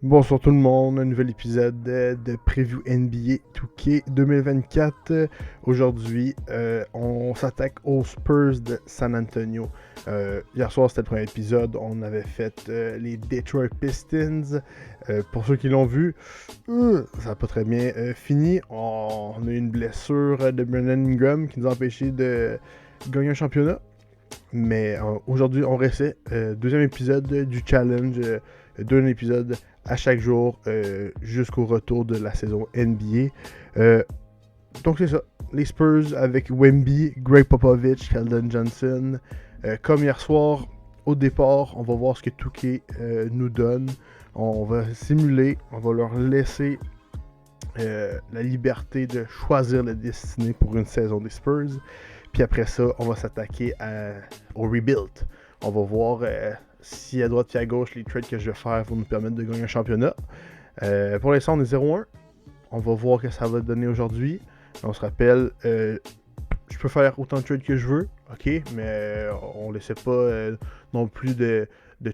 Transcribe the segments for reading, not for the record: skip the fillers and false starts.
Bonsoir tout le monde, un nouvel épisode de Preview NBA 2K 2024. Aujourd'hui, on s'attaque aux Spurs de San Antonio. Hier soir, c'était le premier épisode, on avait fait les Detroit Pistons. Pour ceux qui l'ont vu, ça n'a pas très bien fini. On a eu une blessure de Brandon Ingram qui nous a empêché de gagner un championnat. Mais aujourd'hui, on restait. Deuxième épisode du challenge. Deux épisodes à chaque jour jusqu'au retour de la saison NBA. Donc c'est ça. Les Spurs avec Wemby, Greg Popovich, Keldon Johnson. Comme hier soir, au départ, on va voir ce que 2K nous donne. On va simuler, on va leur laisser la liberté de choisir la destinée pour une saison des Spurs. Puis après ça, on va s'attaquer au rebuild. On va voir si à droite et à gauche, les trades que je vais faire vont nous permettre de gagner un championnat. Pour l'instant, on est 0-1. On va voir ce que ça va donner aujourd'hui. On se rappelle, je peux faire autant de trades que je veux, ok, mais on ne laissait pas non plus de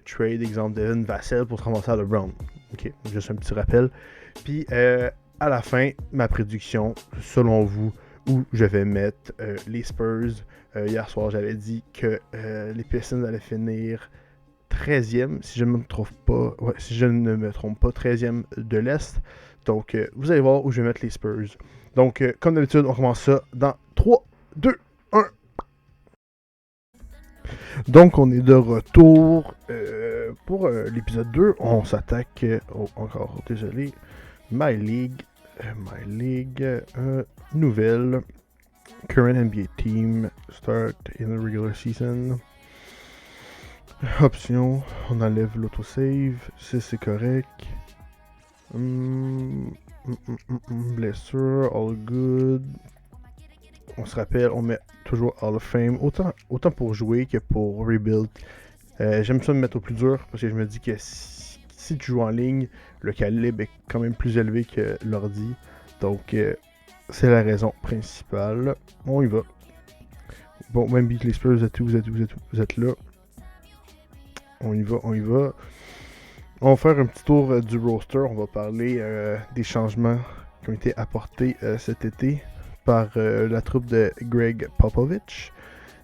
trade, exemple Devin Vassell pour se ramasser à LeBron. Ok, juste un petit rappel. Puis à la fin, ma prédiction, selon vous, où je vais mettre les Spurs. Hier soir, j'avais dit que les Pistons allaient finir 13e, si je ne me trompe pas. Ouais, si je ne me trompe pas, 13e de l'Est. Donc, vous allez voir où je vais mettre les Spurs. Donc, comme d'habitude, on commence ça dans 3, 2, 1. Donc, on est de retour pour l'épisode 2. On s'attaque encore, désolé, My League. Nouvelle. Current NBA team. Start in the regular season. Option. On enlève l'autosave. C'est correct. Blessure. All good. On se rappelle, on met toujours Hall of Fame. Autant pour jouer que pour rebuild. J'aime ça me mettre au plus dur parce que je me dis que si tu joues en ligne, le calibre est quand même plus élevé que l'ordi. Donc, c'est la raison principale. On y va. Bon, même beat les Spurs, vous êtes là. On y va. On va faire un petit tour du roster. On va parler des changements qui ont été apportés cet été par la troupe de Greg Popovich.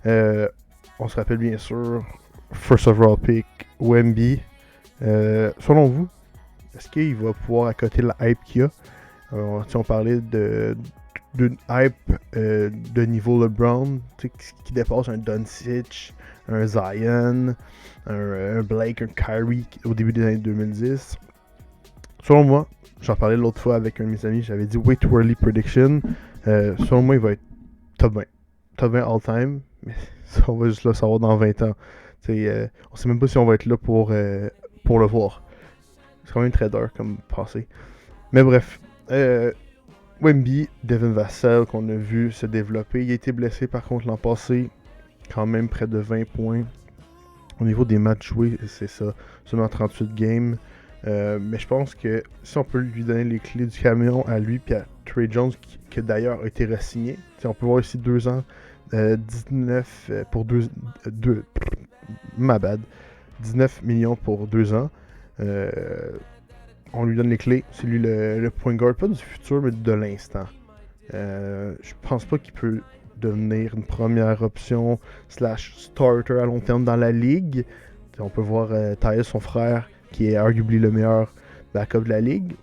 On se rappelle bien sûr, first overall pick, Wemby. Selon vous, est-ce qu'il va pouvoir accoter la hype qu'il y a? Si on parlait d'une hype de niveau LeBron, qui dépasse un Doncic, un Zion, un Blake, un Kyrie au début des années 2010. Selon moi, j'en parlais l'autre fois avec un de mes amis, j'avais dit way too early prediction. Selon moi, il va être top 20. Top 20 all time, mais ça, on va juste le savoir dans 20 ans. On sait même pas si on va être là pour le voir. C'est quand même trader comme passé. Mais bref, Wemby, Devin Vassell qu'on a vu se développer. Il a été blessé par contre l'an passé, quand même près de 20 points. Au niveau des matchs joués, c'est ça, seulement 38 games. Mais je pense que si on peut lui donner les clés du camion à lui et à Trey Jones, qui d'ailleurs a été re-signé, on peut voir ici 2 ans, 19 pour 2 ma bad, 19 millions pour 2 ans. On lui donne les clés. C'est lui le point guard, pas du futur, mais de l'instant. Je pense pas qu'il peut devenir une première option / starter à long terme dans la ligue. On peut voir Tyus, son frère, qui est arguably le meilleur backup de la ligue.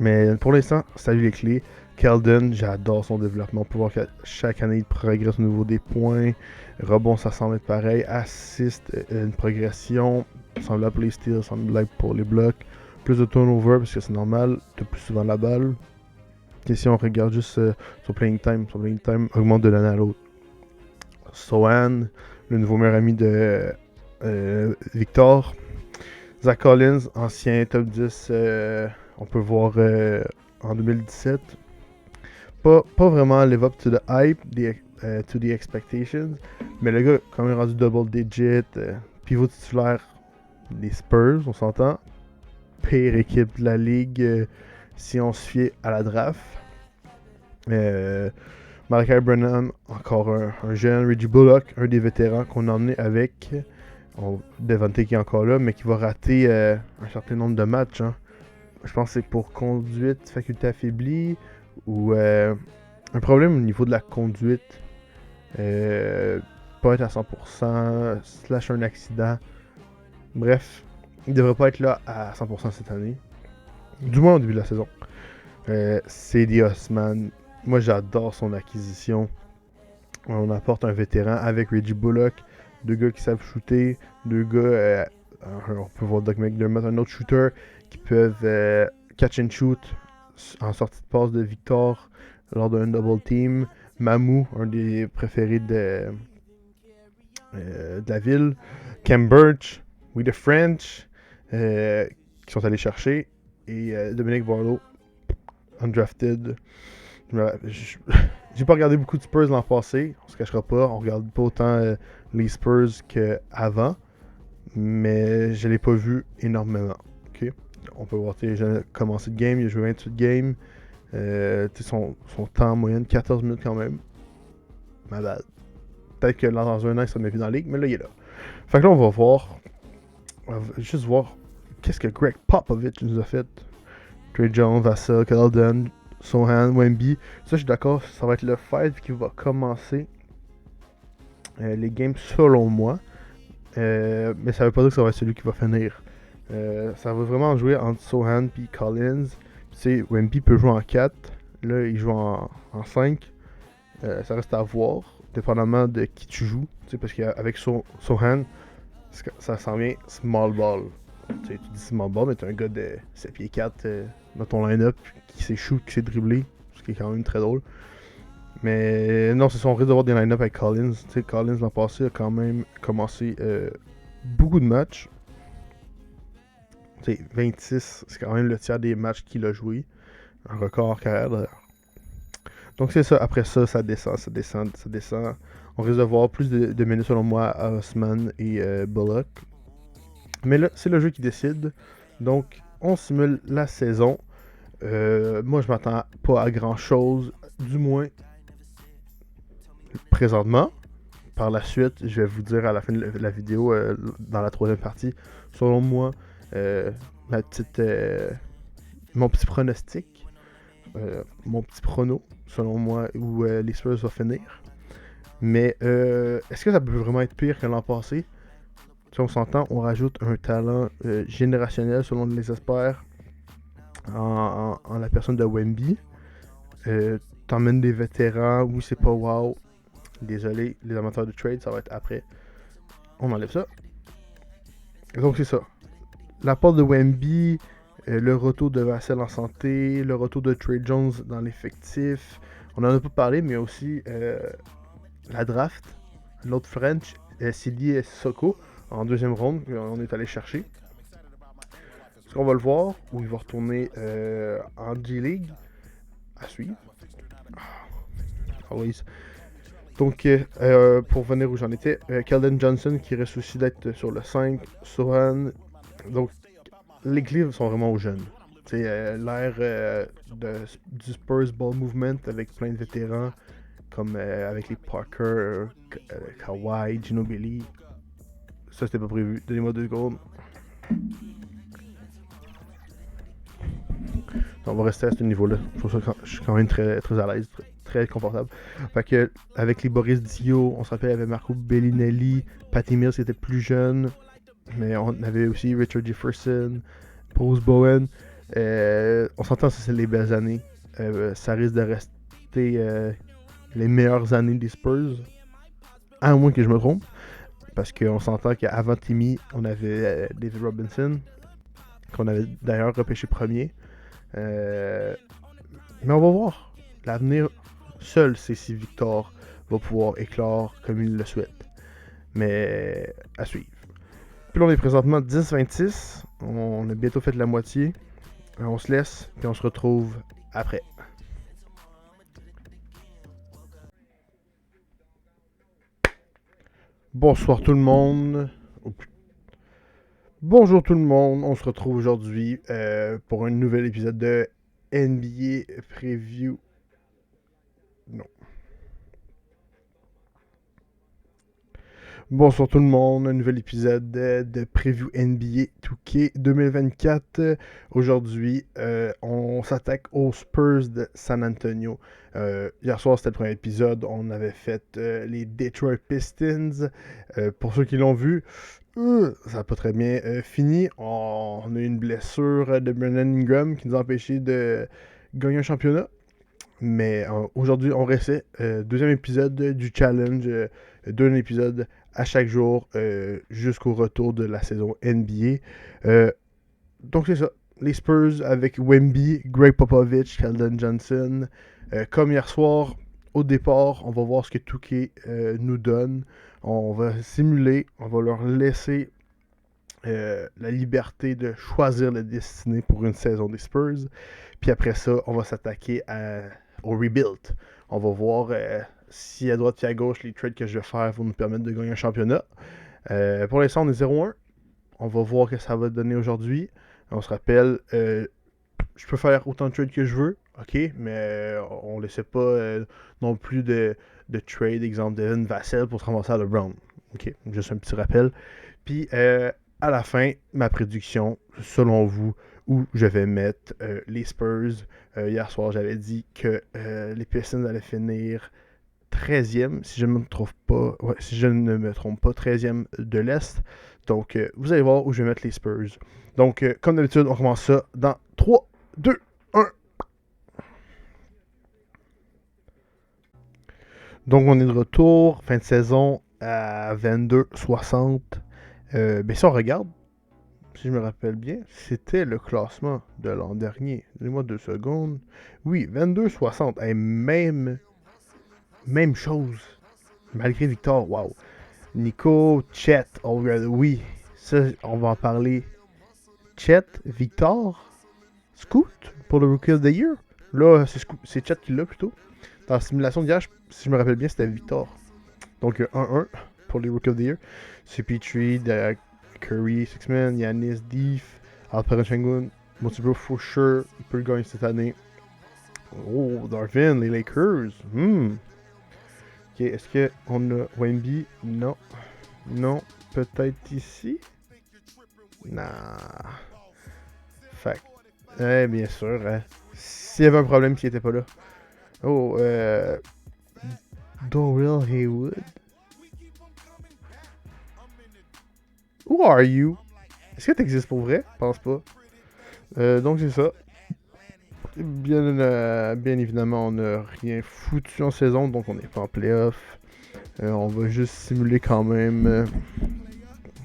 Mais pour l'instant, c'est à lui les clés. Keldon, j'adore son développement. On peut voir que chaque année, il progresse au niveau des points. Rebond, ça semble être pareil. Assist, une progression. Semblable pour les steals, semblable pour les blocs. Plus de turnover parce que c'est normal, t'as plus souvent la balle. Et si on regarde juste son playing time augmente de l'année à l'autre. Sohan, le nouveau meilleur ami de Victor. Zach Collins, ancien top 10, on peut voir en 2017. Pas vraiment live up to the hype, to the expectations. Mais le gars, quand même rendu double digit, pivot titulaire des Spurs, on s'entend. Pire équipe de la ligue si on se fie à la draft. Malachi Branham, encore un jeune. Reggie Bullock, un des vétérans qu'on a emmené avec Devante qui est encore là, mais qui va rater un certain nombre de matchs. Hein. Je pense que c'est pour conduite, faculté affaiblie, ou un problème au niveau de la conduite. Pas être à 100%, slash un accident. Bref, il devrait pas être là à 100% cette année. Du moins au début de la saison. Cedi Osman, moi j'adore son acquisition. On apporte un vétéran avec Reggie Bullock, deux gars qui savent shooter, deux gars, on peut voir Doug McDermott, un autre shooter qui peuvent catch and shoot en sortie de passe de Victor lors d'un double team. Mamou, un des préférés de la ville. Cam Birch, We the French, qui sont allés chercher. Et Dominic Barlow, undrafted. J'ai pas regardé beaucoup de Spurs l'an passé, on se cachera pas, on regarde pas autant les Spurs qu'avant, mais je l'ai pas vu énormément. Okay? On peut voir, il a commencé de game, il a joué 28 games, son temps en moyenne 14 minutes quand même. Ma bad. Peut-être que dans un an il sera vu dans la ligue, mais là il est là. Fait que là on va voir, juste voir qu'est-ce que Greg Popovich nous a fait. Trey Jones, Vassell, Keldon, Sohan, Wemby. Ça, je suis d'accord, ça va être le fight qui va commencer les games selon moi. Mais ça veut pas dire que ça va être celui qui va finir. Ça va vraiment jouer entre Sohan et Collins. Tu sais, Wemby peut jouer en 4. Là, il joue en 5. Ça reste à voir, dépendamment de qui tu joues. Tu sais, parce qu'avec Sohan, ça s'en vient small ball. Tu sais, tu dis small ball, mais t'es un gars de 7 pieds 4 dans ton line-up qui sait shoot, qui sait dribbler, ce qui est quand même très drôle. Mais non, c'est son risque d'avoir des line-up avec Collins. Tu sais, Collins l'an passé a quand même commencé beaucoup de matchs. Tu sais, 26, c'est quand même le tiers des matchs qu'il a joué. Un record en carrière d'ailleurs. Donc c'est ça, après ça, ça descend. On risque de voir plus de minutes selon moi à Osman et Bullock. Mais là, c'est le jeu qui décide. Donc, on simule la saison. Moi, je m'attends pas à grand chose, du moins présentement. Par la suite, je vais vous dire à la fin de la vidéo, dans la troisième partie, selon moi, mon petit pronostic, mon petit prono, selon moi, où les Spurs vont finir. Mais est-ce que ça peut vraiment être pire que l'an passé? Si on s'entend, on rajoute un talent générationnel selon les experts en la personne de Wemby. T'emmènes des vétérans, oui c'est pas wow. Désolé, les amateurs de trade, ça va être après. On enlève ça. Donc c'est ça. L'apport de Wemby, le retour de Vassell en santé, le retour de Trey Jones dans l'effectif. On en a pas parlé, mais aussi la draft. L'autre French, Sidi Soko, en deuxième ronde, on est allé chercher. Est-ce qu'on va le voir ou il va retourner en G-League? À suivre. Always. Donc, pour venir où j'en étais, Keldon Johnson qui reste aussi d'être sur le 5, Sohan. Donc, les Cleveland sont vraiment jeunes. L'ère du Spurs Ball Movement avec plein de vétérans, comme avec les Parker, Kawhi, Ginobili. Ça, c'était pas prévu. Donnez-moi 2 secondes. On va rester à ce niveau-là. Je suis quand même très, très à l'aise, très confortable. Fait que, avec les Boris Dio, on se rappelle, il y avait Marco Bellinelli, Patty Mills qui était plus jeune, mais on avait aussi Richard Jefferson, Bruce Bowen. On s'entend, ça c'est les belles années. Ça risque de rester les meilleures années des Spurs, à moins que je me trompe. Parce qu'on s'entend qu'avant Timmy, on avait David Robinson, qu'on avait d'ailleurs repêché premier. Mais on va voir. L'avenir, seul c'est si Victor va pouvoir éclore comme il le souhaite. Mais à suivre. Puis là, on est présentement 10-26. On a bientôt fait la moitié. On se laisse, puis on se retrouve après. Bonsoir tout le monde. Bonjour tout le monde. On se retrouve aujourd'hui pour un nouvel épisode de NBA Preview. Non. Bonsoir tout le monde, un nouvel épisode de Preview NBA 2K 2024. Aujourd'hui, on s'attaque aux Spurs de San Antonio. Hier soir, c'était le premier épisode. On avait fait les Detroit Pistons. Pour ceux qui l'ont vu, ça n'a pas très bien fini. On a eu une blessure de Brandon Ingram qui nous a empêché de gagner un championnat. Mais aujourd'hui, on restait. Deuxième épisode du challenge. Deux épisodes à chaque jour jusqu'au retour de la saison NBA. Donc c'est ça. Les Spurs avec Wemby, Greg Popovich, Keldon Johnson. Comme hier soir, au départ, on va voir ce que 2K nous donne. On va simuler, on va leur laisser la liberté de choisir la destinée pour une saison des Spurs. Puis après ça, on va s'attaquer au rebuild. On va voir si à droite et à gauche, les trades que je vais faire vont nous permettre de gagner un championnat. Pour l'instant, on est 0-1. On va voir ce que ça va donner aujourd'hui. On se rappelle, je peux faire autant de trades que je veux, ok, mais on ne laissait pas non plus de trade, exemple Devin Vassell pour se ramasser à LeBron. Ok, juste un petit rappel. Puis à la fin, ma prédiction, selon vous, où je vais mettre les Spurs. Hier soir, j'avais dit que les Pistons allaient finir 13e, si je ne me trompe pas. Ouais, si je ne me trompe pas, 13e de l'Est. Donc, vous allez voir où je vais mettre les Spurs. Donc, comme d'habitude, on commence ça dans 3, 2, 1. Donc, on est de retour, fin de saison à 22-60. Ben, si on regarde, si je me rappelle bien, c'était le classement de l'an dernier. Donnez-moi 2 secondes. Oui, 22-60. Hey, même chose. Malgré Victor, wow. Nico, Chet, oui, ça, on va en parler. Chet, Victor, Scoot pour le Rookie of the Year. Là, c'est Chet qui l'a plutôt. Dans la simulation d'hier, si je me rappelle bien, c'était Victor. Donc 1-1 pour les Rookie of the Year. CP3, Derek Curry, Sixman, Yanis, Deef, Alperen Sengun, Motibro for sure, il peut le gagner cette année. Oh, Darvin, les Lakers. Ok, est-ce qu'on a Wemby? Non. Non. Peut-être ici? Nah. Fait. Bien sûr. S'il y avait un problème, s'il était pas là. Oh, Dorrell Haywood. Who are you? Est-ce que t'existes pour vrai? Pense pas. Donc c'est ça. Bien évidemment, on n'a rien foutu en saison, donc on n'est pas en playoff. On va juste simuler quand même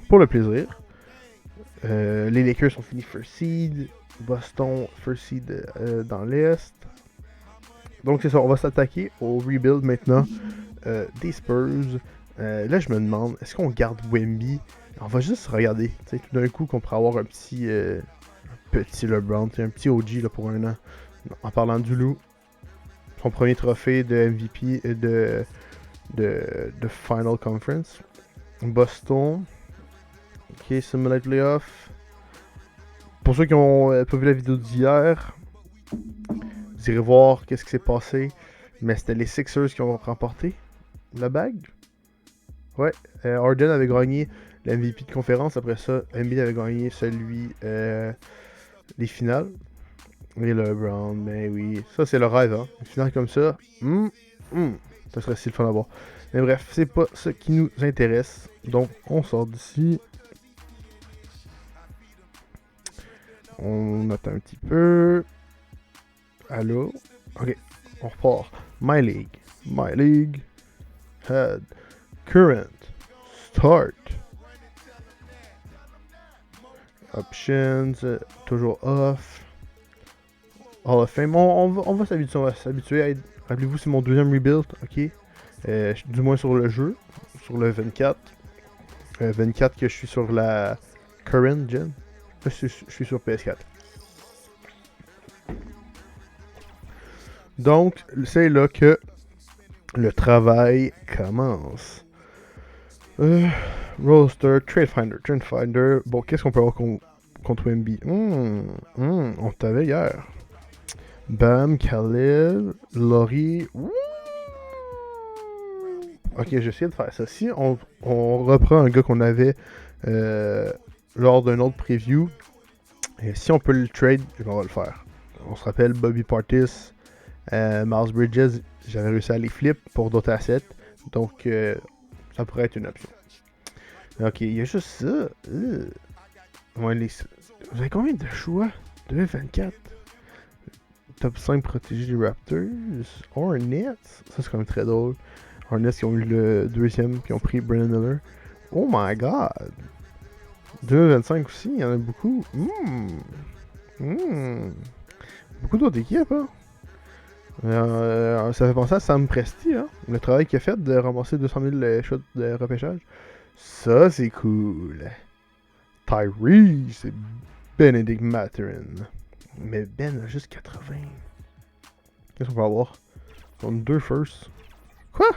pour le plaisir. Les Lakers sont finis first seed. Boston first seed dans l'Est. Donc c'est ça, on va s'attaquer au rebuild maintenant des Spurs. Là, je me demande, est-ce qu'on garde Wemby? On va juste regarder. Tout d'un coup, qu'on pourrait avoir un petit LeBron, un petit OG là, pour un an. En parlant du loup, son premier trophée de MVP de Final Conference. Boston. Ok, Simulate Playoff. Pour ceux qui n'ont pas vu la vidéo d'hier, vous irez voir qu'est-ce qui s'est passé. Mais c'était les Sixers qui ont remporté la bague. Ouais, Harden avait gagné le MVP de conférence. Après ça, Embiid avait gagné celui les finales. Et LeBron, ben oui. Ça, c'est le rêve, hein. Une finale comme ça. Ça serait si le fun à voir. Mais bref, c'est pas ce qui nous intéresse. Donc, on sort d'ici. On attend un petit peu. Allô? Ok, on repart. My League. Head. Current. Start. Options. Toujours off. Hall of Fame. On va s'habituer à être. Rappelez-vous, c'est mon deuxième rebuild, ok? Du moins sur le jeu. Sur le 24. 24 que je suis sur la current gen. Je suis sur PS4. Donc, c'est là que le travail commence. Roster, Trade Finder. Bon, qu'est-ce qu'on peut avoir contre Wemby? On t'avait hier. Bam, Khalil, Laurie. Ok, j'essaie de faire ça. Si on reprend un gars qu'on avait lors d'un autre preview, et si on peut le trade, on va le faire. On se rappelle Bobby Portis, Miles Bridges, j'avais réussi à les flip pour d'autres assets. Donc, ça pourrait être une option. Ok, il y a juste ça. Ouais, vous avez combien de choix? 2024. Top 5 protégés des Raptors. Hornets. Ça, c'est quand même très drôle. Hornets qui ont eu le deuxième, qui ont pris Brandon Miller. Oh my god. 2025 aussi, il y en a beaucoup. Beaucoup d'autres équipes, hein. Ça fait penser à Sam Presti, hein. Le travail qu'il a fait de ramasser 200 000 shots de repêchage. Ça, c'est cool. Tyrese, c'est Benedict Mathurin. Mais Ben a juste 80. Qu'est-ce qu'on va avoir? On a 2 first. Quoi? Ok,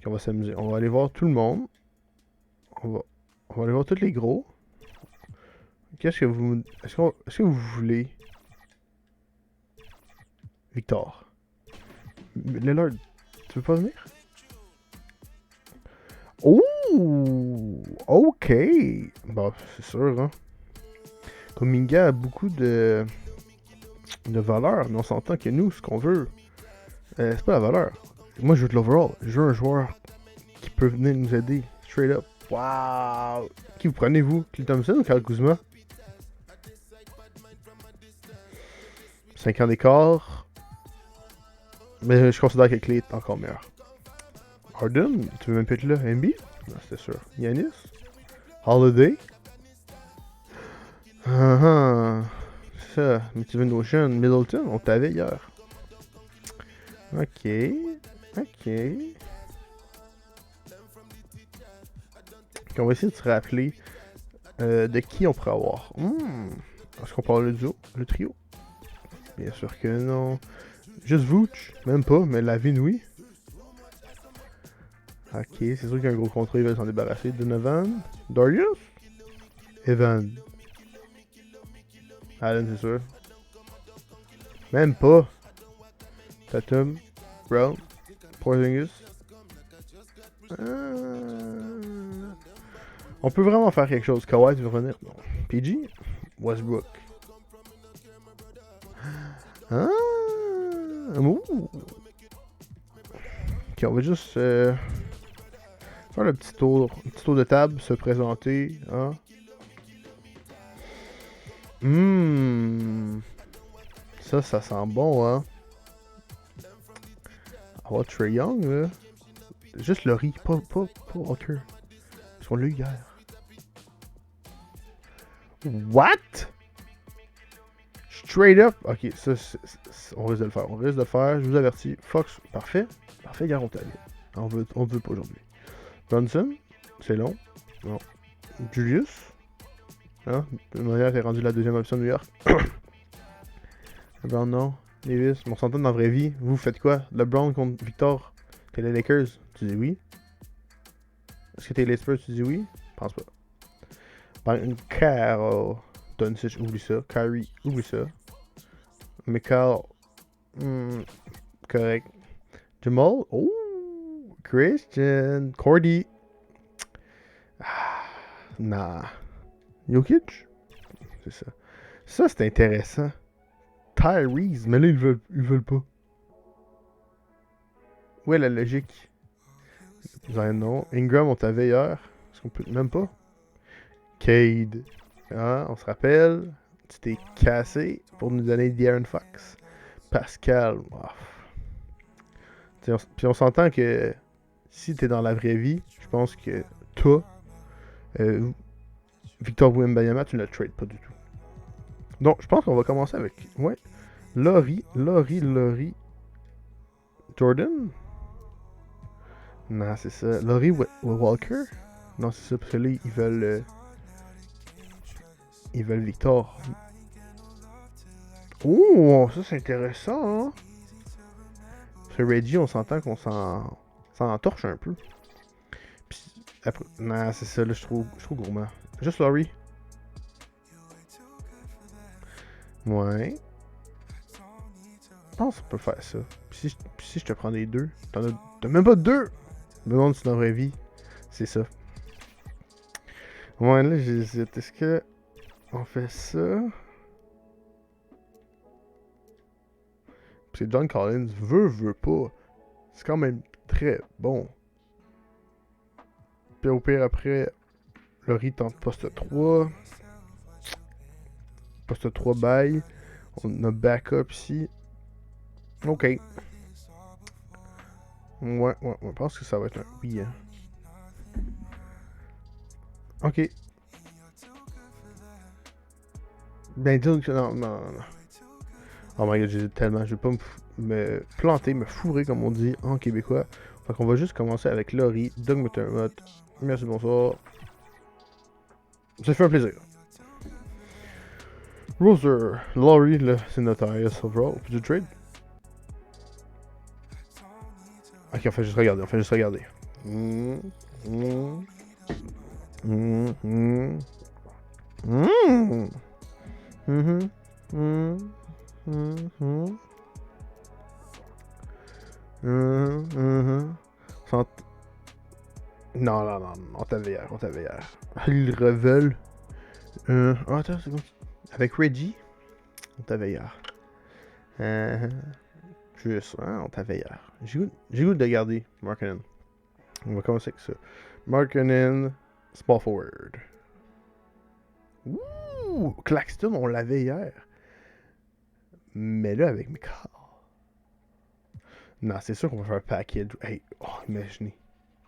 on va s'amuser. On va aller voir tout le monde. On va aller voir tous les gros. Qu'est-ce que vous... Est-ce que vous voulez... Victor. Lillard, tu veux pas venir? Oh! Ok! Bon, c'est sûr, hein. Kuminga a beaucoup de valeur, mais on s'entend que nous, ce qu'on veut, c'est pas la valeur. Moi, je veux de l'overall. Je veux un joueur qui peut venir nous aider. Straight up. Wow! Qui vous prenez, vous? Clay Thompson ou Kyle Kuzma? 5 ans d'écart. Mais je considère que Clay est encore meilleur. Harden, tu veux même pas être là? Embiid? Non, c'était sûr. Yanis? Holiday? C'est ça. Mais tu veux nos jeunes? Middleton? On t'avait hier. Ok. Ok. On va essayer de se rappeler de qui on pourrait avoir. Est-ce qu'on parle le duo? Le trio? Bien sûr que non. Juste Vooch? Même pas, mais Lavine, oui. Ok, c'est sûr qu'il y a un gros contrat, ils veulent s'en débarrasser. Donovan? Darius? Evan? Allen, c'est sûr. Même pas. Tatum? Brown? Porzingis? On peut vraiment faire quelque chose. Kawhi, tu veux revenir? Non. PG? Westbrook? Ah! Ouh! Ok, on va juste faire un petit tour de table, se présenter. Hein? Ça sent bon, hein? Oh, Trae Young, là. Juste Laurie, pas Walker. Parce qu'on l'a eu hier. What? Straight up? Ok, ça, on risque de le faire. On risque de le faire, je vous avertis. Fox, parfait. Parfait, gars, on t'allait. On veut pas aujourd'hui. Brunson, c'est long. Non. Julius? Hein? De manière, t'es rendu la deuxième option de New York. LeBron, non. Davis, on s'entend dans la vraie vie. Vous faites quoi? LeBron contre Victor? T'es les Lakers? Tu dis oui. Est-ce que t'es les Spurs? Tu dis oui? Je pense pas. Carl. Doncic, oublie ça. Kyrie, oublie ça. Michael, correct. Jamal, oh, Christian, Cordy. Nah. Jokic? C'est ça. Ça, c'est intéressant. Tyrese, mais là, ils veulent pas. Où est la logique? Non. Ingram, on t'avait hier. Est-ce qu'on peut même pas? Cade. Hein, on se rappelle. Tu t'es cassé pour nous donner De'Aaron Fox. Pascal. Puis on s'entend que si t'es dans la vraie vie, je pense que toi, Victor Wembanyama, tu ne le trades pas du tout. Donc, je pense qu'on va commencer avec... Ouais. Laurie. Jordan? Non, c'est ça. Laurie Walker? Non, c'est ça, parce que là, ils veulent Victor. Oh, ça c'est intéressant, hein? Parce que Reggie, on s'entend qu'on s'en torche un peu. Puis, après... Non, c'est ça, là, je suis trop gourmand. Juste Laurie. Ouais. pense qu'on peut faire ça. Puis si je te prends les deux, t'as même pas deux! Le monde, c'est dans la vraie vie. C'est ça. Ouais, là, j'hésite. Est-ce que on fait ça? Parce que John Collins veut pas. C'est quand même très bon. Puis au pire, après, Laurie tente poste 3. Poste 3 bye. On a backup ici. Ok. Ouais, je pense que ça va être un oui. Hein. Ok. Ben, dis que non. Oh my god, j'ai tellement. Je vais pas me planter, me fourrer, comme on dit en québécois. Fait qu'on va juste commencer avec Laurie, Doug McDermott. Merci, bonsoir. Ça fait un plaisir. Roser, Laurie, là, c'est notre highest overall. Puis du trade. Ok, on fait juste regarder. Non, on t'avait hier. Ils reveulent. Attends, c'est quoi? Avec Reggie, on t'avait hier. Juste, on t'avait hier. J'ai goût de garder Markkanen. On va commencer avec ça. Markkanen, small forward. Ouh! Claxton, on l'avait hier. Mais là, avec Mikal. Non, c'est sûr qu'on va faire un package. Hey, imaginez.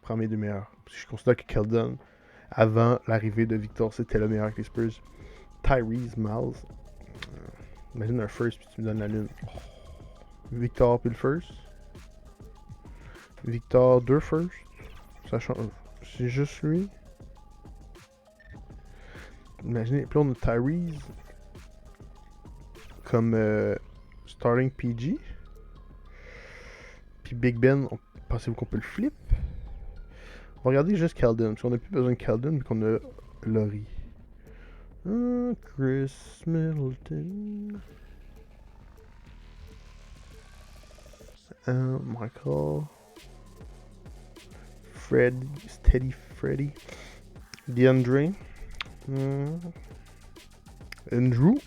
Prends mes deux meilleurs. Parce que je considère que Keldon, avant l'arrivée de Victor, c'était le meilleur avec les Spurs. Tyrese, Miles. Imagine un first, puis tu me donnes la lune. Victor, puis le first. Victor, deux first. Ça change. C'est juste lui. Imaginez, puis là on a Tyrese comme starting PG. Puis Big Ben, pensez-vous qu'on peut le flip? On va regarder juste Keldon, parce qu'on n'a plus besoin de Keldon, vu qu'on a Laurie. Chris Middleton. Michael. Fred, Steady Freddy. DeAndre. Andrew,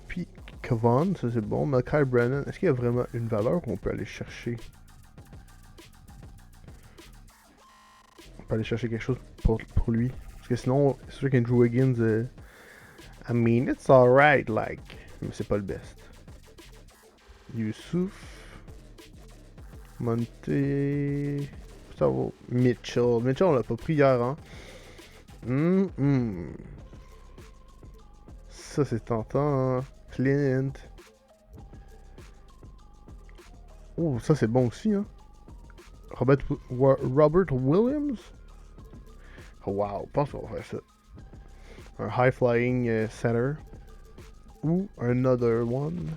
puis Kevon, ça c'est bon. Malachi Brennan, est-ce qu'il y a vraiment une valeur qu'on peut aller chercher? On peut aller chercher quelque chose pour lui. Parce que sinon, c'est sûr qu'Andrew Wiggins, I mean, it's alright, like, mais c'est pas le best. Youssouf. Monte. Mitchell. Mitchell, on l'a pas pris hier, hein? Ça, c'est tentant, hein? Clint. Oh, ça, c'est bon aussi, hein? Robert Williams? Oh, wow, je pense qu'on va faire ça. Un high-flying center. Ou another one.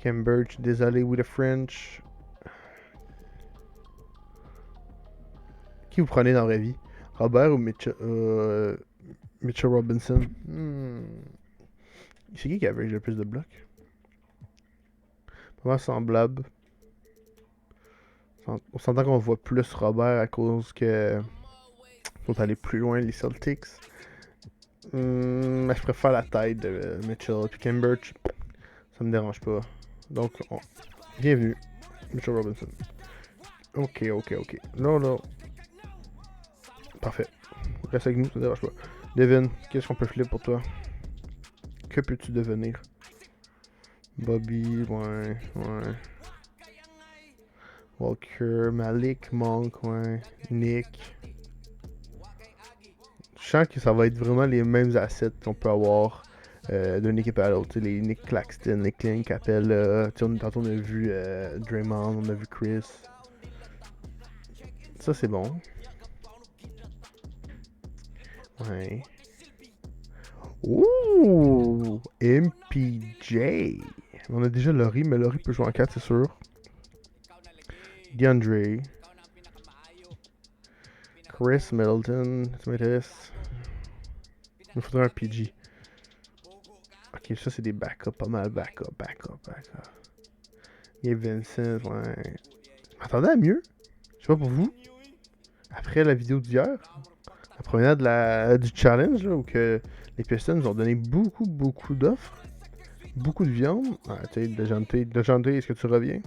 Cam Birch, désolé, with the French. Qui vous prenez dans la vraie vie? Robert ou Mitchell Robinson? C'est qui avait le plus de blocs? Pas mal semblable. On s'entend qu'on voit plus Robert à cause que sont allés plus loin les Celtics. Mais je préfère la taille de Mitchell. Puis Cam Birch, ça me dérange pas. Donc, bienvenue, Mitchell Robinson. Ok. Non. Parfait. Reste avec nous, ça ne dérange pas. Devin, qu'est-ce qu'on peut flipper pour toi? Que peux-tu devenir? Bobby, ouais. Walker, Malik, Monk, ouais. Nick. Je sens que ça va être vraiment les mêmes assets qu'on peut avoir d'une équipe à l'autre. Les Nick Claxton, les Clint Capella. Tantôt on a vu Draymond, on a vu Chris. Ça c'est bon. Ouais. Ouh! MPJ. On a déjà Laurie, mais Laurie peut jouer en 4, c'est sûr. DeAndre. Chris Middleton. Ça m'intéresse. Il me faudrait un PG. Ok, Ok, ça c'est des backups, pas mal backup. Gabe Vincent, ouais. Je m'attendais à mieux. Je sais pas pour vous. Après la vidéo d'hier, la première du challenge, là, où que les Pistons nous ont donné beaucoup d'offres. Beaucoup de viande. Ah, tu sais, Dejounte, est-ce que tu reviens?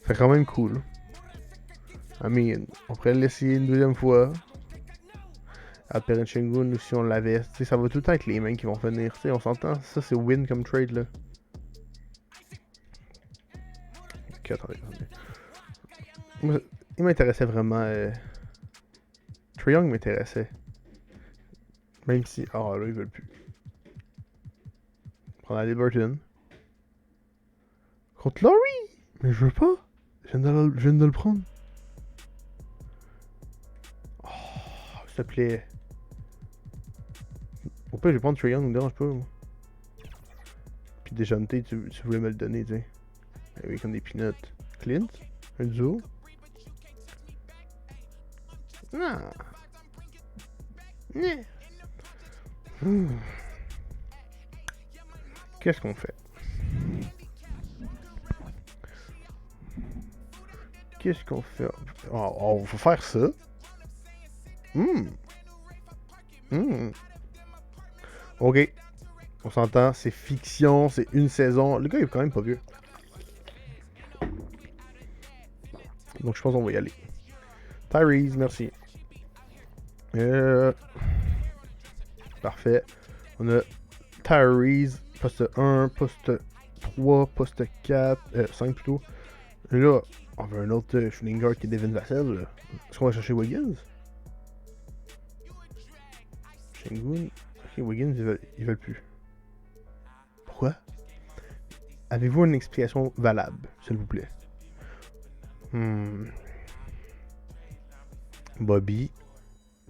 C'est quand même cool. I mean, on pourrait l'essayer une deuxième fois. Alperen Sengun, si on l'avait, ça va tout le temps être les mêmes qui vont venir. On s'entend, ça c'est win comme trade là. Ok, attendez. Il m'intéressait vraiment. Trae Young m'intéressait. Même si. Ah là, ils veulent plus. Prendre Haliburton. Contre Laurie! Mais je veux pas. Je viens de le prendre. Oh, s'il te plaît. Au pire, je vais prendre Trae Young, ne me dérange pas, moi. Puis Dejounte, tu voulais me le donner, tu sais. Eh oui, comme des peanuts. Clint? Un duo? Non. Qu'est-ce qu'on fait? Qu'est-ce qu'on fait? On va faire ça. Ok. On s'entend, c'est fiction, c'est une saison. Le gars il est quand même pas vieux. Donc je pense qu'on va y aller. Tyrese, merci. Parfait. On a Tyrese, poste 1, poste 3, poste 4, 5 plutôt. Et là, on veut un autre shooting guard qui est Devin Vassell. Est-ce qu'on va chercher Wiggins? Sengun? Ok, Wiggins, ils veulent plus. Pourquoi? Avez-vous une explication valable, s'il vous plaît? Bobby.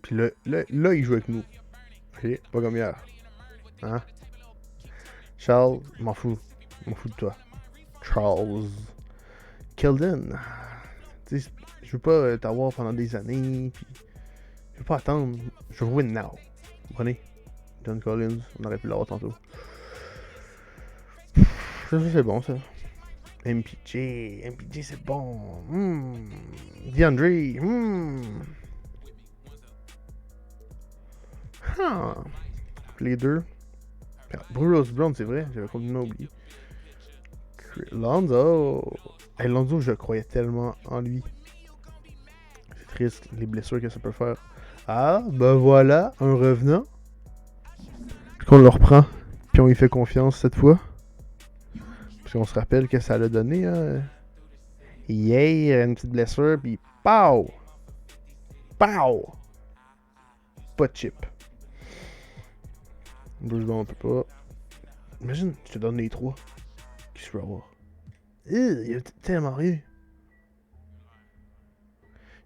Puis là, il joue avec nous. Ok, pas comme hier. Hein? Charles, m'en fous. M'en fous de toi. Charles. Keldon. Tu sais, je veux pas t'avoir pendant des années. Puis je veux pas attendre. Je veux win now. Vous comprenez? John Collins, on aurait pu l'avoir tantôt. Ça, c'est bon, ça. MPJ, c'est bon. DeAndre. Les deux. Bruce Brown, c'est vrai, j'avais complètement oublié. Lonzo. Hey, Lonzo, je croyais tellement en lui. C'est triste, les blessures que ça peut faire. Ah, ben voilà, un revenant. Puis qu'on le reprend. Puis on y fait confiance cette fois. Parce qu'on se rappelle que ça l'a donné. Hein. Yeah, une petite blessure, puis pow! Pow! Pas de chip. Bruce Brown, on peut pas. Imagine, je te donne les trois. Qu'est-ce que je peux avoir? Il y a tellement rien.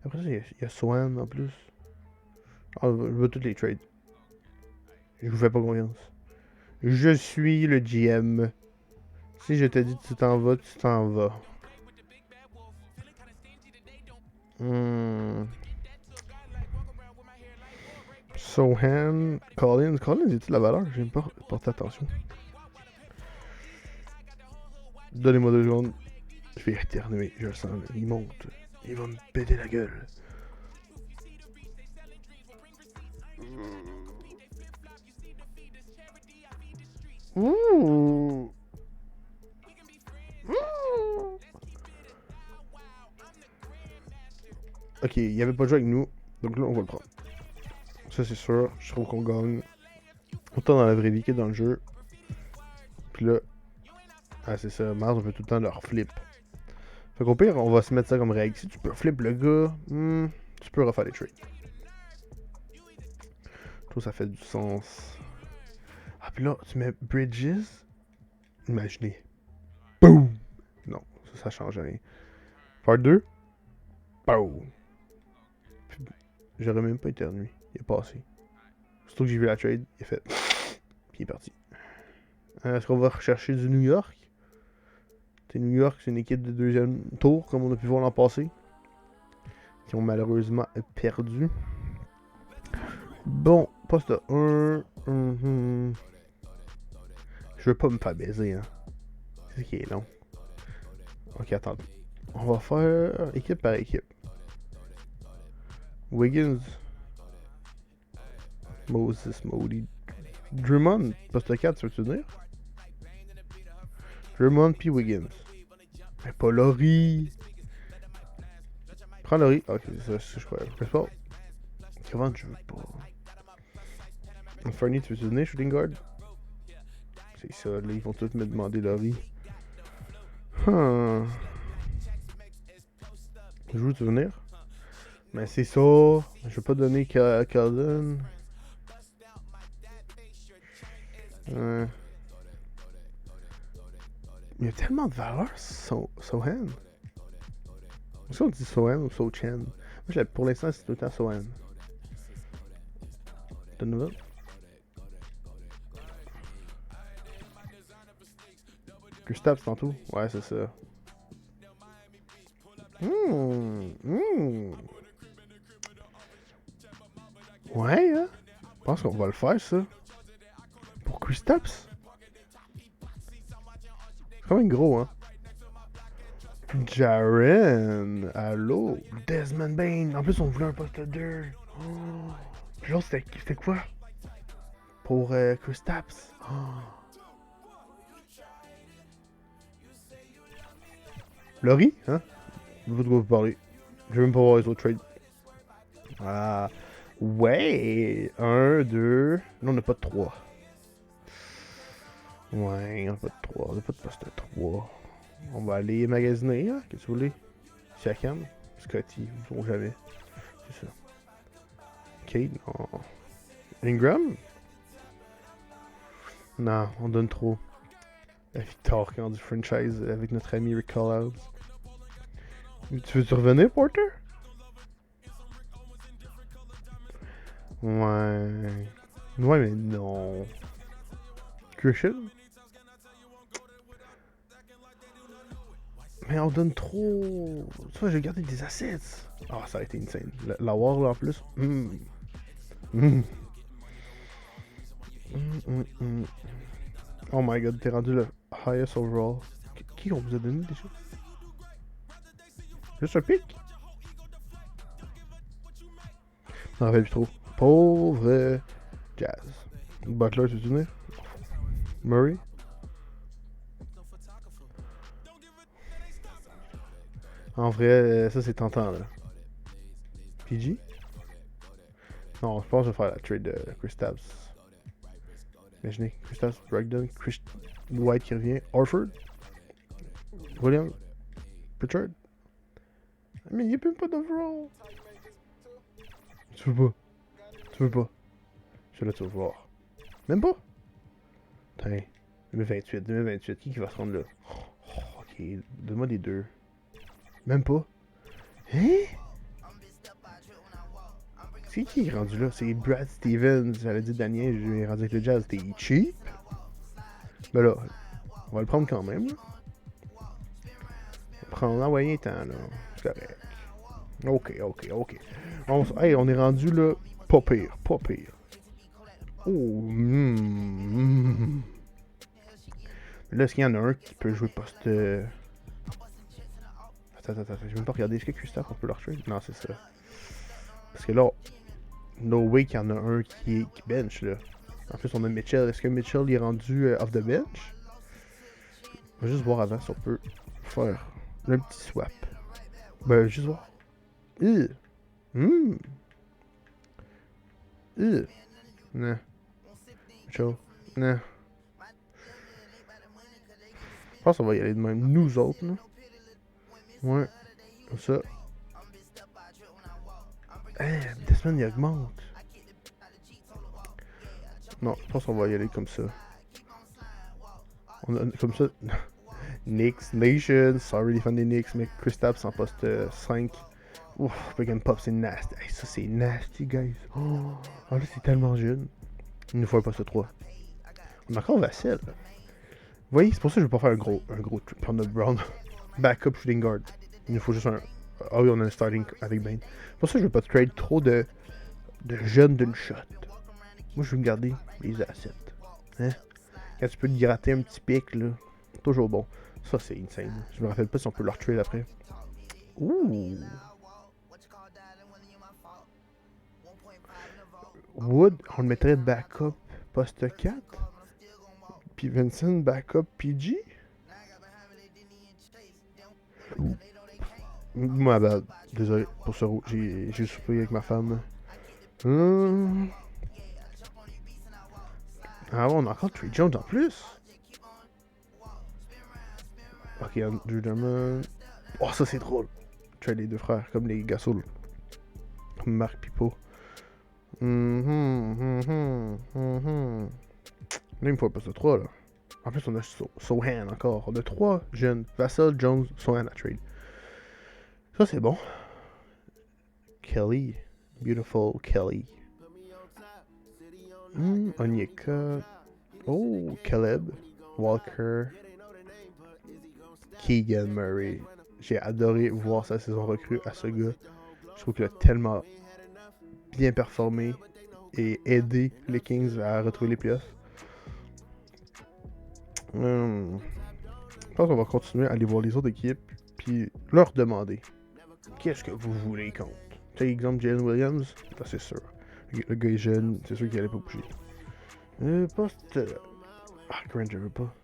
Après ça, il y a Swan en plus. Ah, je veux toutes les trades. Je vous fais pas confiance. Je suis le GM. Si je te dis tu t'en vas, tu t'en vas. Sohan, Collins. Collins, y a-t-il de la valeur? J'ai pas porté attention. Donnez-moi 2 secondes. Je vais éternuer, je le sens. Il monte. Il va me péter la gueule. Ouh. Ok, il avait pas de jeu avec nous. Donc là, on va le prendre. Ça, c'est sûr. Je trouve qu'on gagne. Autant dans la vraie vie que dans le jeu. Puis là. Ah, c'est ça. Mars, on peut tout le temps leur flip. Fait qu'au pire, on va se mettre ça comme règle. Si tu peux flip le gars, tu peux refaire les trades. Je trouve que ça fait du sens. Ah, puis là, tu mets Bridges. Imaginez. Boom! Non, ça change rien. Part 2. Boom! J'aurais même pas éternué. Il est passé. Surtout que j'ai vu la trade, il est fait. Puis il est parti. Est-ce qu'on va rechercher du New York? New York, c'est une équipe de deuxième tour, comme on a pu voir l'an passé. Qui ont malheureusement perdu. Bon, poste 1. Je veux pas me faire baiser, hein. C'est ce qui est long. Ok, attends. On va faire équipe par équipe. Wiggins. Moses Moody. Drummond, poste 4, tu veux-tu venir? Drummond puis Wiggins. Mais pas Laurie. Prends Laurie. Ok, c'est ça, je crois. Chris Paul. Comment je veux pas. Fernie, tu veux-tu venir, shooting guard? C'est ça, là, ils vont tous me demander Laurie. Je veux venir. Mais c'est ça. Je vais pas donner Calden. Il y a tellement de valeur, Sohan. Ça, on dit Sohan ou Sochen. Moi, pour l'instant, c'est tout le temps Sohan. T'as une nouvelle? Kristaps tantôt? Ouais, c'est ça. Ouais, hein? Je pense qu'on va le faire, ça. Pour Kristaps? C'est quand même gros, hein? Jaren! Allô? Desmond Bain! En plus, on voulait un poste 2. Oh. Puis l'autre, c'était quoi? Pour Kristaps? Oh. Laurie? Hein? Je veux de quoi vous parler. Je veux même pas voir les autres trades. Ah. Ouais! 1, 2. Là, on n'a pas de 3. Ouais, on n'a pas de 3. On n'a pas de poste 3. On va aller magasiner, hein? Qu'est-ce que vous voulez? Siakam? Scotty, ils vont jamais. C'est ça. Cade? Non. Ingram? Non, on donne trop. Victor qui a du franchise avec notre ami Rick Collins. Tu veux-tu revenir, Porter? Ouais. Ouais, mais non. Christian? Mais on donne trop. Tu vois, j'ai gardé des assets. Ah, ça a été insane. La war, là, en plus. Oh my god, t'es rendu le highest overall. Qui on vous a donné déjà? Juste un pic? Je m'en rappelle plus trop. Pauvre Jazz. Butler, tu veux venir? Murray? En vrai, ça c'est tentant là. PG? Non, je pense que je vais faire la trade de Kristaps. Imaginez, Kristaps, Brogdon, White qui revient, Orford, William, Pritchard. Mais il n'y a même pas d'overall. Tu veux pas? Tu veux pas? Je là, tu vas voir. Même pas? Putain, 2028, qui va se rendre là? Oh, ok, donne-moi des deux. Même pas? Hein? C'est qui est rendu là? C'est Brad Stevens, j'allais dire Daniel, je vais rendu avec le Jazz, t'es cheap? Ben là, on va le prendre quand même, là. On va envoyer un temps, là. C'est correct. Ok. On est rendu là, pas pire. Oh, Là, est-ce qu'il y en a un qui peut jouer poste... Attends, je vais même pas regarder. Est-ce que Kristaps, on peut le retrade? Non, c'est ça. Parce que là, no way qu'il y en a un qui bench, là. En plus, on a Mitchell. Est-ce que Mitchell est rendu off the bench? On va juste voir avant si on peut faire un petit swap. Ben, juste voir. Non. Mitchell. Non. Je pense qu'on va y aller de même. Nous autres, là. Ouais. Comme ça. Desmond, il augmente. Non, je pense qu'on va y aller comme ça. On a, comme ça. Knicks Nation. Sorry les fans des Knicks, mais Kristaps en poste 5. Ouf, Pick and Pop, c'est nasty. Hey, ça, c'est nasty, guys. Oh, là, c'est tellement jeune. Il nous faut un poste 3. On a encore Vassell. Vous voyez, c'est pour ça que je vais pas faire un gros trip. On a Brown. Backup shooting guard. Il nous faut juste un. Ah oui, on a un starting avec Bain. C'est pour ça que je veux pas trade trop de jeunes d'une shot. Moi, je veux me garder les assets. Hein? Quand tu peux te gratter un petit pic, là. Toujours bon. Ça, c'est insane. Je me rappelle pas si on peut leur trade après. Ouh! Wood, on le mettrait de backup poste 4. Puis Vincent, backup PG. Moi, bah, désolé pour ce roux. J'ai soupé avec ma femme. Ah ouais, on a encore Trey Jones en plus. Ok, Andrew Drummond. Oh, ça c'est drôle. Trade les deux frères, comme les Gasol. Marc Pipo. Là, il me faut un poste de 3 là. En plus, on a Sohan encore. On a 3 jeunes. Vassell, Jones, Sohan à trade. Ça, c'est bon. Kelly. Beautiful Kelly. Onyeka. Oh, Caleb. Walker. Keegan Murray. J'ai adoré voir sa saison recrue à ce gars. Je trouve qu'il a tellement bien performé et aidé les Kings à retrouver les playoffs. Je pense qu'on va continuer à aller voir les autres équipes puis leur demander qu'est-ce que vous voulez contre. Tu sais, exemple Jalen Williams, c'est sûr. Le gars est jeune, c'est sûr qu'il allait pas bouger. Poste. Ah, Grant, je veux pas.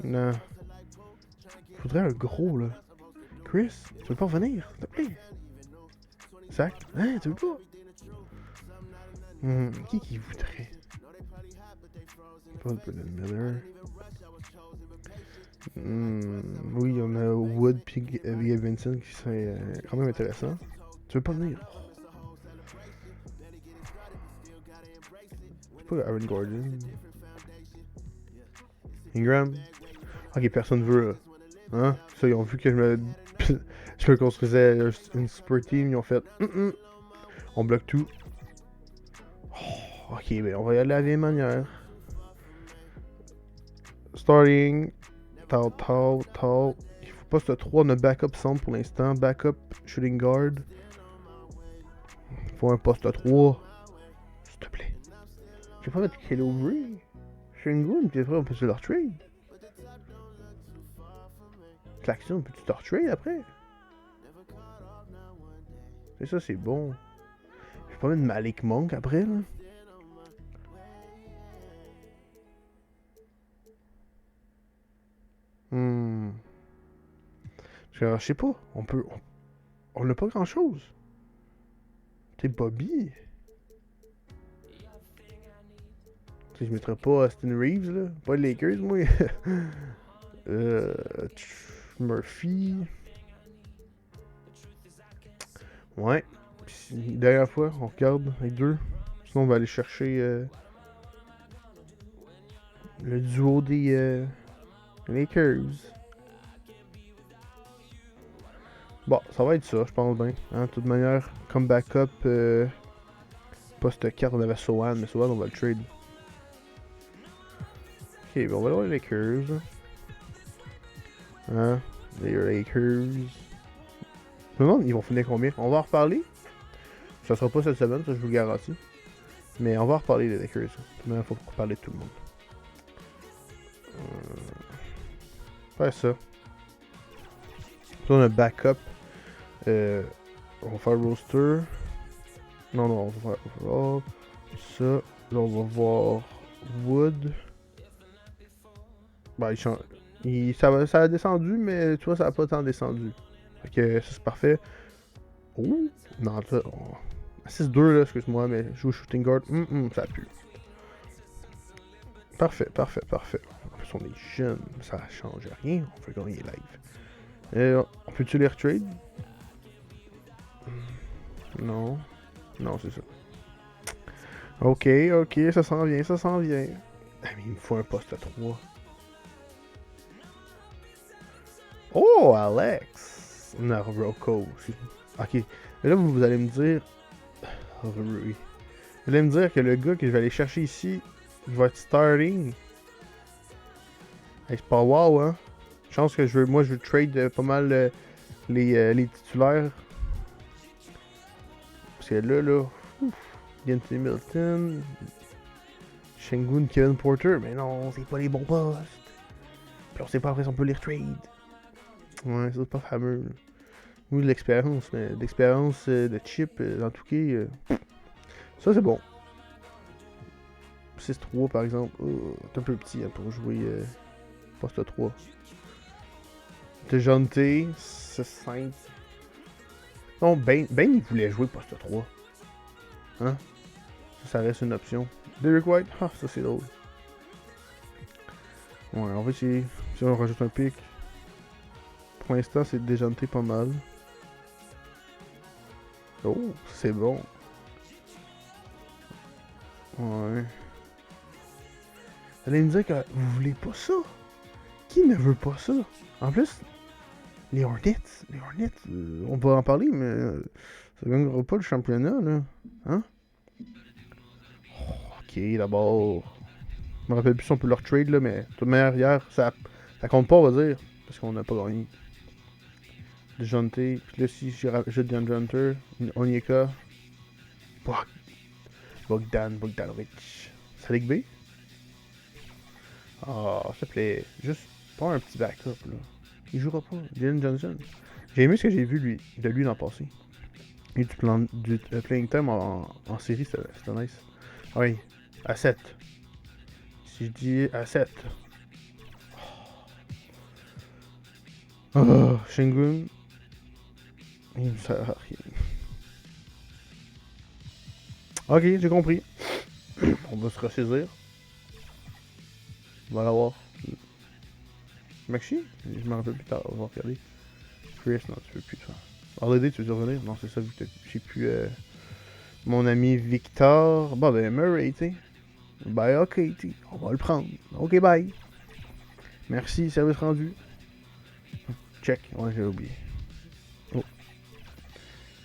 Non. Faudrait un gros là. Chris, tu veux pas revenir, s'il te plaît? Zach, hein, tu veux pas? Qui voudrait? Pas Brendan Miller. Oui, on a Wood puis Vincent qui serait quand même intéressant. Tu veux pas venir? Pas Aaron Gordon. Ingram. Ok, personne veut. Hein? Ça, ils ont vu que je me construisais une super team. Ils ont fait. On bloque tout. Oh, ok, ben on va y aller à la vieille manière. Starting. Tau. Il faut pas ce 3. On a backup centre pour l'instant. Backup shooting guard. Il faut un poste 3. S'il te plaît. Je vais pas mettre Kelly Oubre. Shingun, puis après on peut se leur trade. Claxon, peux-tu te trade après? Et ça, c'est bon. Je vais pas mettre Malik Monk après, là. Je sais pas, on n'a pas grand chose. T'es Bobby. T'sais, je mettrais pas Austin Reeves, là. Pas les Lakers, moi. Murphy. Ouais. Puis, dernière fois, on regarde avec 2. Sinon, on va aller chercher le duo des Lakers. Bon, ça va être ça, je pense bien. Hein, de toute manière, comme backup, poste 4, on avait Sohan, mais Sohan, on va le trade. Ok, bon, on va voir les Lakers. Hein, les Lakers. Je me demande, ils vont finir combien? On va en reparler. Ça sera pas cette semaine, ça je vous le garantis. Mais on va en reparler des Lakers. Il faut parler de tout le monde. Ouais, ça. Puis on a backup. On va faire roster. Non, on va faire overall. Ça. Là, on va voir Wood. Bah, ça a descendu, mais tu vois, ça a pas tant descendu. Fait que ça, c'est parfait. Oh! Non, ça. 6-2, là, excuse-moi, mais je joue shooting guard. Ça pue. Parfait. En plus, on est jeunes, ça change rien. On fait gagner live. On peut-tu les retrade? Non. Non, c'est ça. Ok, ça s'en vient. Ah, mais il me faut un poste à 3. Oh, Alex! Non, Rocco. Ok. Et là, vous allez me dire. Vous allez me dire que le gars que je vais aller chercher ici, il va être starting. Hey, c'est pas wow, hein? Je pense que je veux trade pas mal les titulaires. Parce que là, Anthony Milton. Şengün, Kevin Porter, mais non, c'est pas les bons postes. Puis on sait pas après si on peut les trade. Ouais, c'est pas fameux. Là. Oui, de l'expérience, mais d'expérience de chip dans tout cas, ça c'est bon. 6-3 par exemple, t'es un peu petit hein, pour jouer poste 3. Dejante, 6-5. Non, Ben il voulait jouer poste 3. Hein? Ça reste une option. Derrick White, ah, ça c'est drôle. Ouais, on va essayer. Si on rajoute un pic. Pour l'instant, c'est déjanté pas mal. Oh, c'est bon. Ouais. Allez me dire que vous voulez pas ça. Qui ne veut pas ça? En plus, les Hornets, on va en parler, mais ça gagnera pas le championnat, là. Hein? Oh, ok, d'abord. Je me rappelle plus si on peut leur trade, là, mais de toute manière, hier, ça compte pas, on va dire, parce qu'on n'a pas gagné. DeJounte, puis là, si j'ai DeAndre Hunter, Onyeka, Bogdanovic. C'est Ligue B? Ah, s'il te plaît, juste pas un petit backup, là. Il jouera pas, Jalen Johnson. J'ai aimé ce que j'ai vu de lui l'an passé. Il y a du playing time en série, c'était nice. Ah oui, à 7. Si je dis à 7. Oh, Şengün. Il me sert à rien. Ok, j'ai compris. On va se ressaisir. On va l'avoir. Maxi? Je m'en rappelle plus tard, on va regarder. Chris, non, tu peux plus toi. Holiday, tu veux revenir? Non, c'est ça, vu que j'ai plus mon ami Victor. Bon, ben, Murray, tu sais. Ben, ok, tu on va le prendre. Ok, bye. Merci, service rendu. Check, ouais, j'ai oublié. Oh.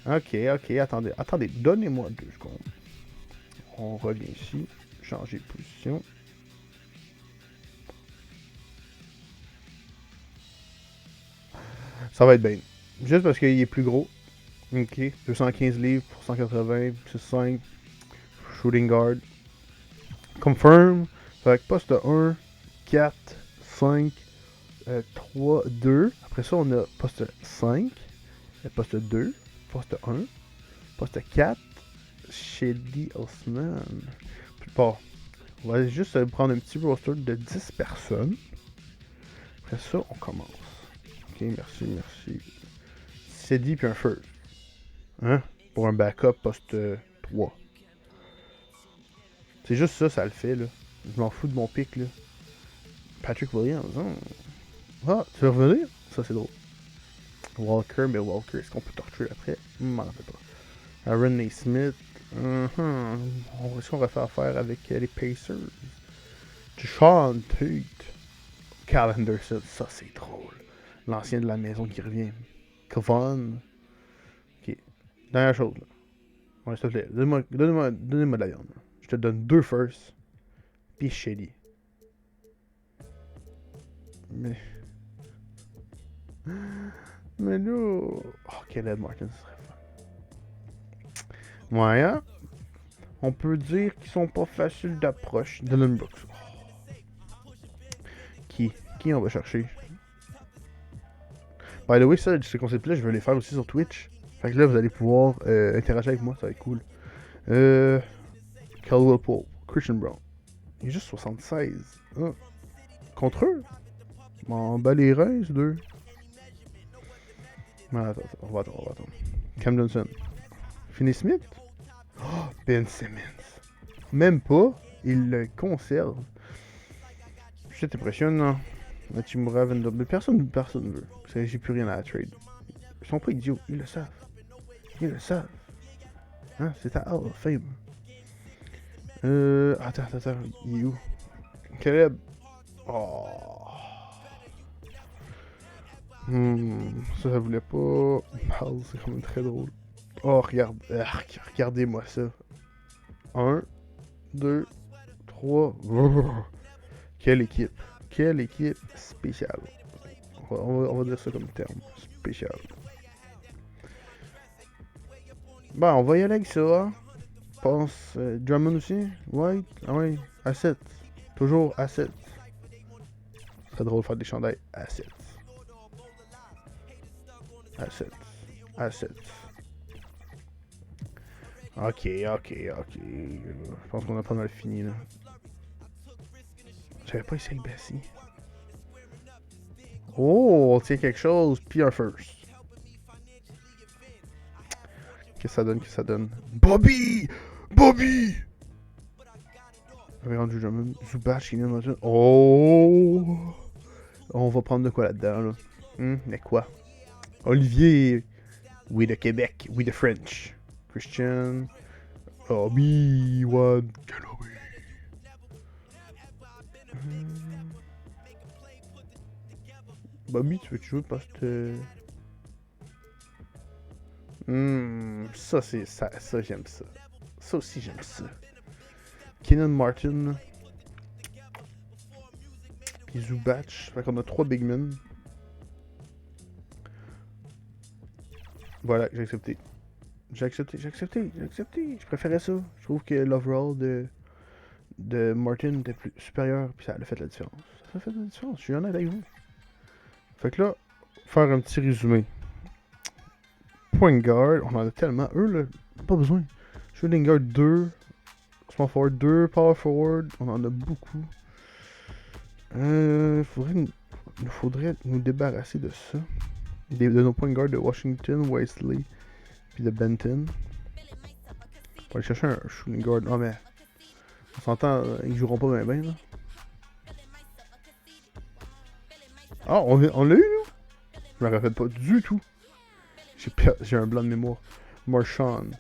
Ok, attendez, donnez-moi 2 secondes. On revient ici, changer de position. Ça va être bien. Juste parce qu'il est plus gros. Ok, 215 livres pour 180, 6-5. Shooting guard. Confirm. Fait que poste 1, 4, 5, 3, 2. Après ça, on a poste 5, poste 2, poste 1, poste 4, Shady Osman. Bon, on va juste prendre un petit roster de 10 personnes. Après ça, on commence. Ok, merci. Cedi puis un first. Hein? Pour un backup poste 3. C'est juste ça, ça le fait, là. Je m'en fous de mon pic, là. Patrick Williams, hein? Ah, tu veux revenir? Ça, c'est drôle. Walker, mais Walker, est-ce qu'on peut torturer après? Je m'en rappelle pas. Aaron Naismith. Est-ce qu'on va faire affaire avec les Pacers? Sean Tate. Cal Anderson, ça c'est drôle. L'ancien de la maison qui revient. Kevon. Ok. Dernière chose, là. Ouais, s'il te plaît. Donnez-moi de la viande. Je te donne 2 first. Puis Shady. Mais. Mais là. Oh, Caleb Martin, ce serait fun. Ouais, hein? On peut dire qu'ils sont pas faciles d'approche. Dylan Brooks. Oh. Qui on va chercher? By the way, ça, ce concept-là, je vais les faire aussi sur Twitch. Fait que là, vous allez pouvoir interagir avec moi, ça va être cool. Caldwell Pope, Christian Brown. Il est juste 76. Ah. Contre eux? M'en bats les reins, ces deux. Ah, attends, on va attendre. Cam Johnson. Finney Smith? Oh, Ben Simmons. Même pas, il le conserve. C'est impressionnant. Hachimura, Vanderbilt, personne veut. Parce que j'ai plus rien à trade. Ils sont pas idiots, ils le savent. Hein, c'est à Hall of Fame. Attends, il est où? Caleb. Oh. Ça voulait pas. Pal, c'est quand même très drôle. Oh, regardez-moi ça. 1, 2, 3. Quelle équipe spéciale. On va dire ça comme terme. Spécial. Bon, on va y aller avec ça. pense Drummond aussi. White. Ah ouais. Asset. Toujours Asset. Ce serait drôle de faire des chandails Asset. Asset. Asset. Ok. Je pense qu'on a pas mal fini là. J'avais pas essayé Bessie. Oh, on tient quelque chose, puis un first. Qu'est-ce que ça donne? Bobby! Bobby! Rendu Drummond. Zubac, Kenyon Martin. Oh! On va prendre de quoi là-dedans, là? Mais quoi? Olivier! Oui, de Québec. Oui, de French. Christian. Obi-Wan Kenobi. Bobby, tu veux jouer parce que... ça, c'est... Ça, j'aime ça. Ça aussi, j'aime ça. Kenan Martin. Puis Zubac. Fait qu'on a 3 big men. Voilà, j'ai accepté. J'ai accepté. Je préférais ça. Je trouve que l'overall de Martin était plus supérieur. Puis ça a fait la différence. Ça a fait la différence. Je suis honnête avec vous. Fait que là, faire un petit résumé. Point guard, on en a tellement. Eux, là, pas besoin. Shooting guard 2. Small forward 2. Power forward, on en a beaucoup. Il faudrait nous débarrasser de ça. De nos point guard de Washington, Wesley, puis de Benton. On va aller chercher un shooting guard. Ah, mais. On s'entend, ils joueront pas bien, là. Ah, on l'a eu, nous? Je me rappelle pas du tout. J'ai un blanc de mémoire. Marshawn.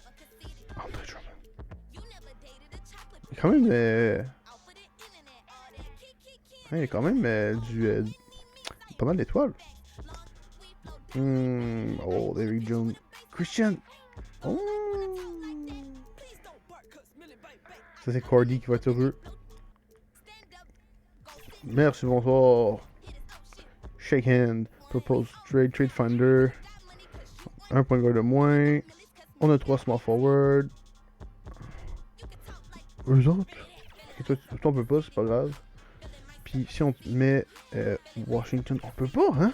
Andre Drummond. Il y a quand même... il y a quand même pas mal d'étoiles. Oh, Derrick Jones. Christian. Oh. Ça, c'est Cordy qui va être heureux. Merci, bonsoir. Shake hand. Propose trade finder. Un point guard de moins. On a 3 small forward. Eux autres. Toi, on peut pas, c'est pas grave. Puis si on met Washington, on peut pas, hein?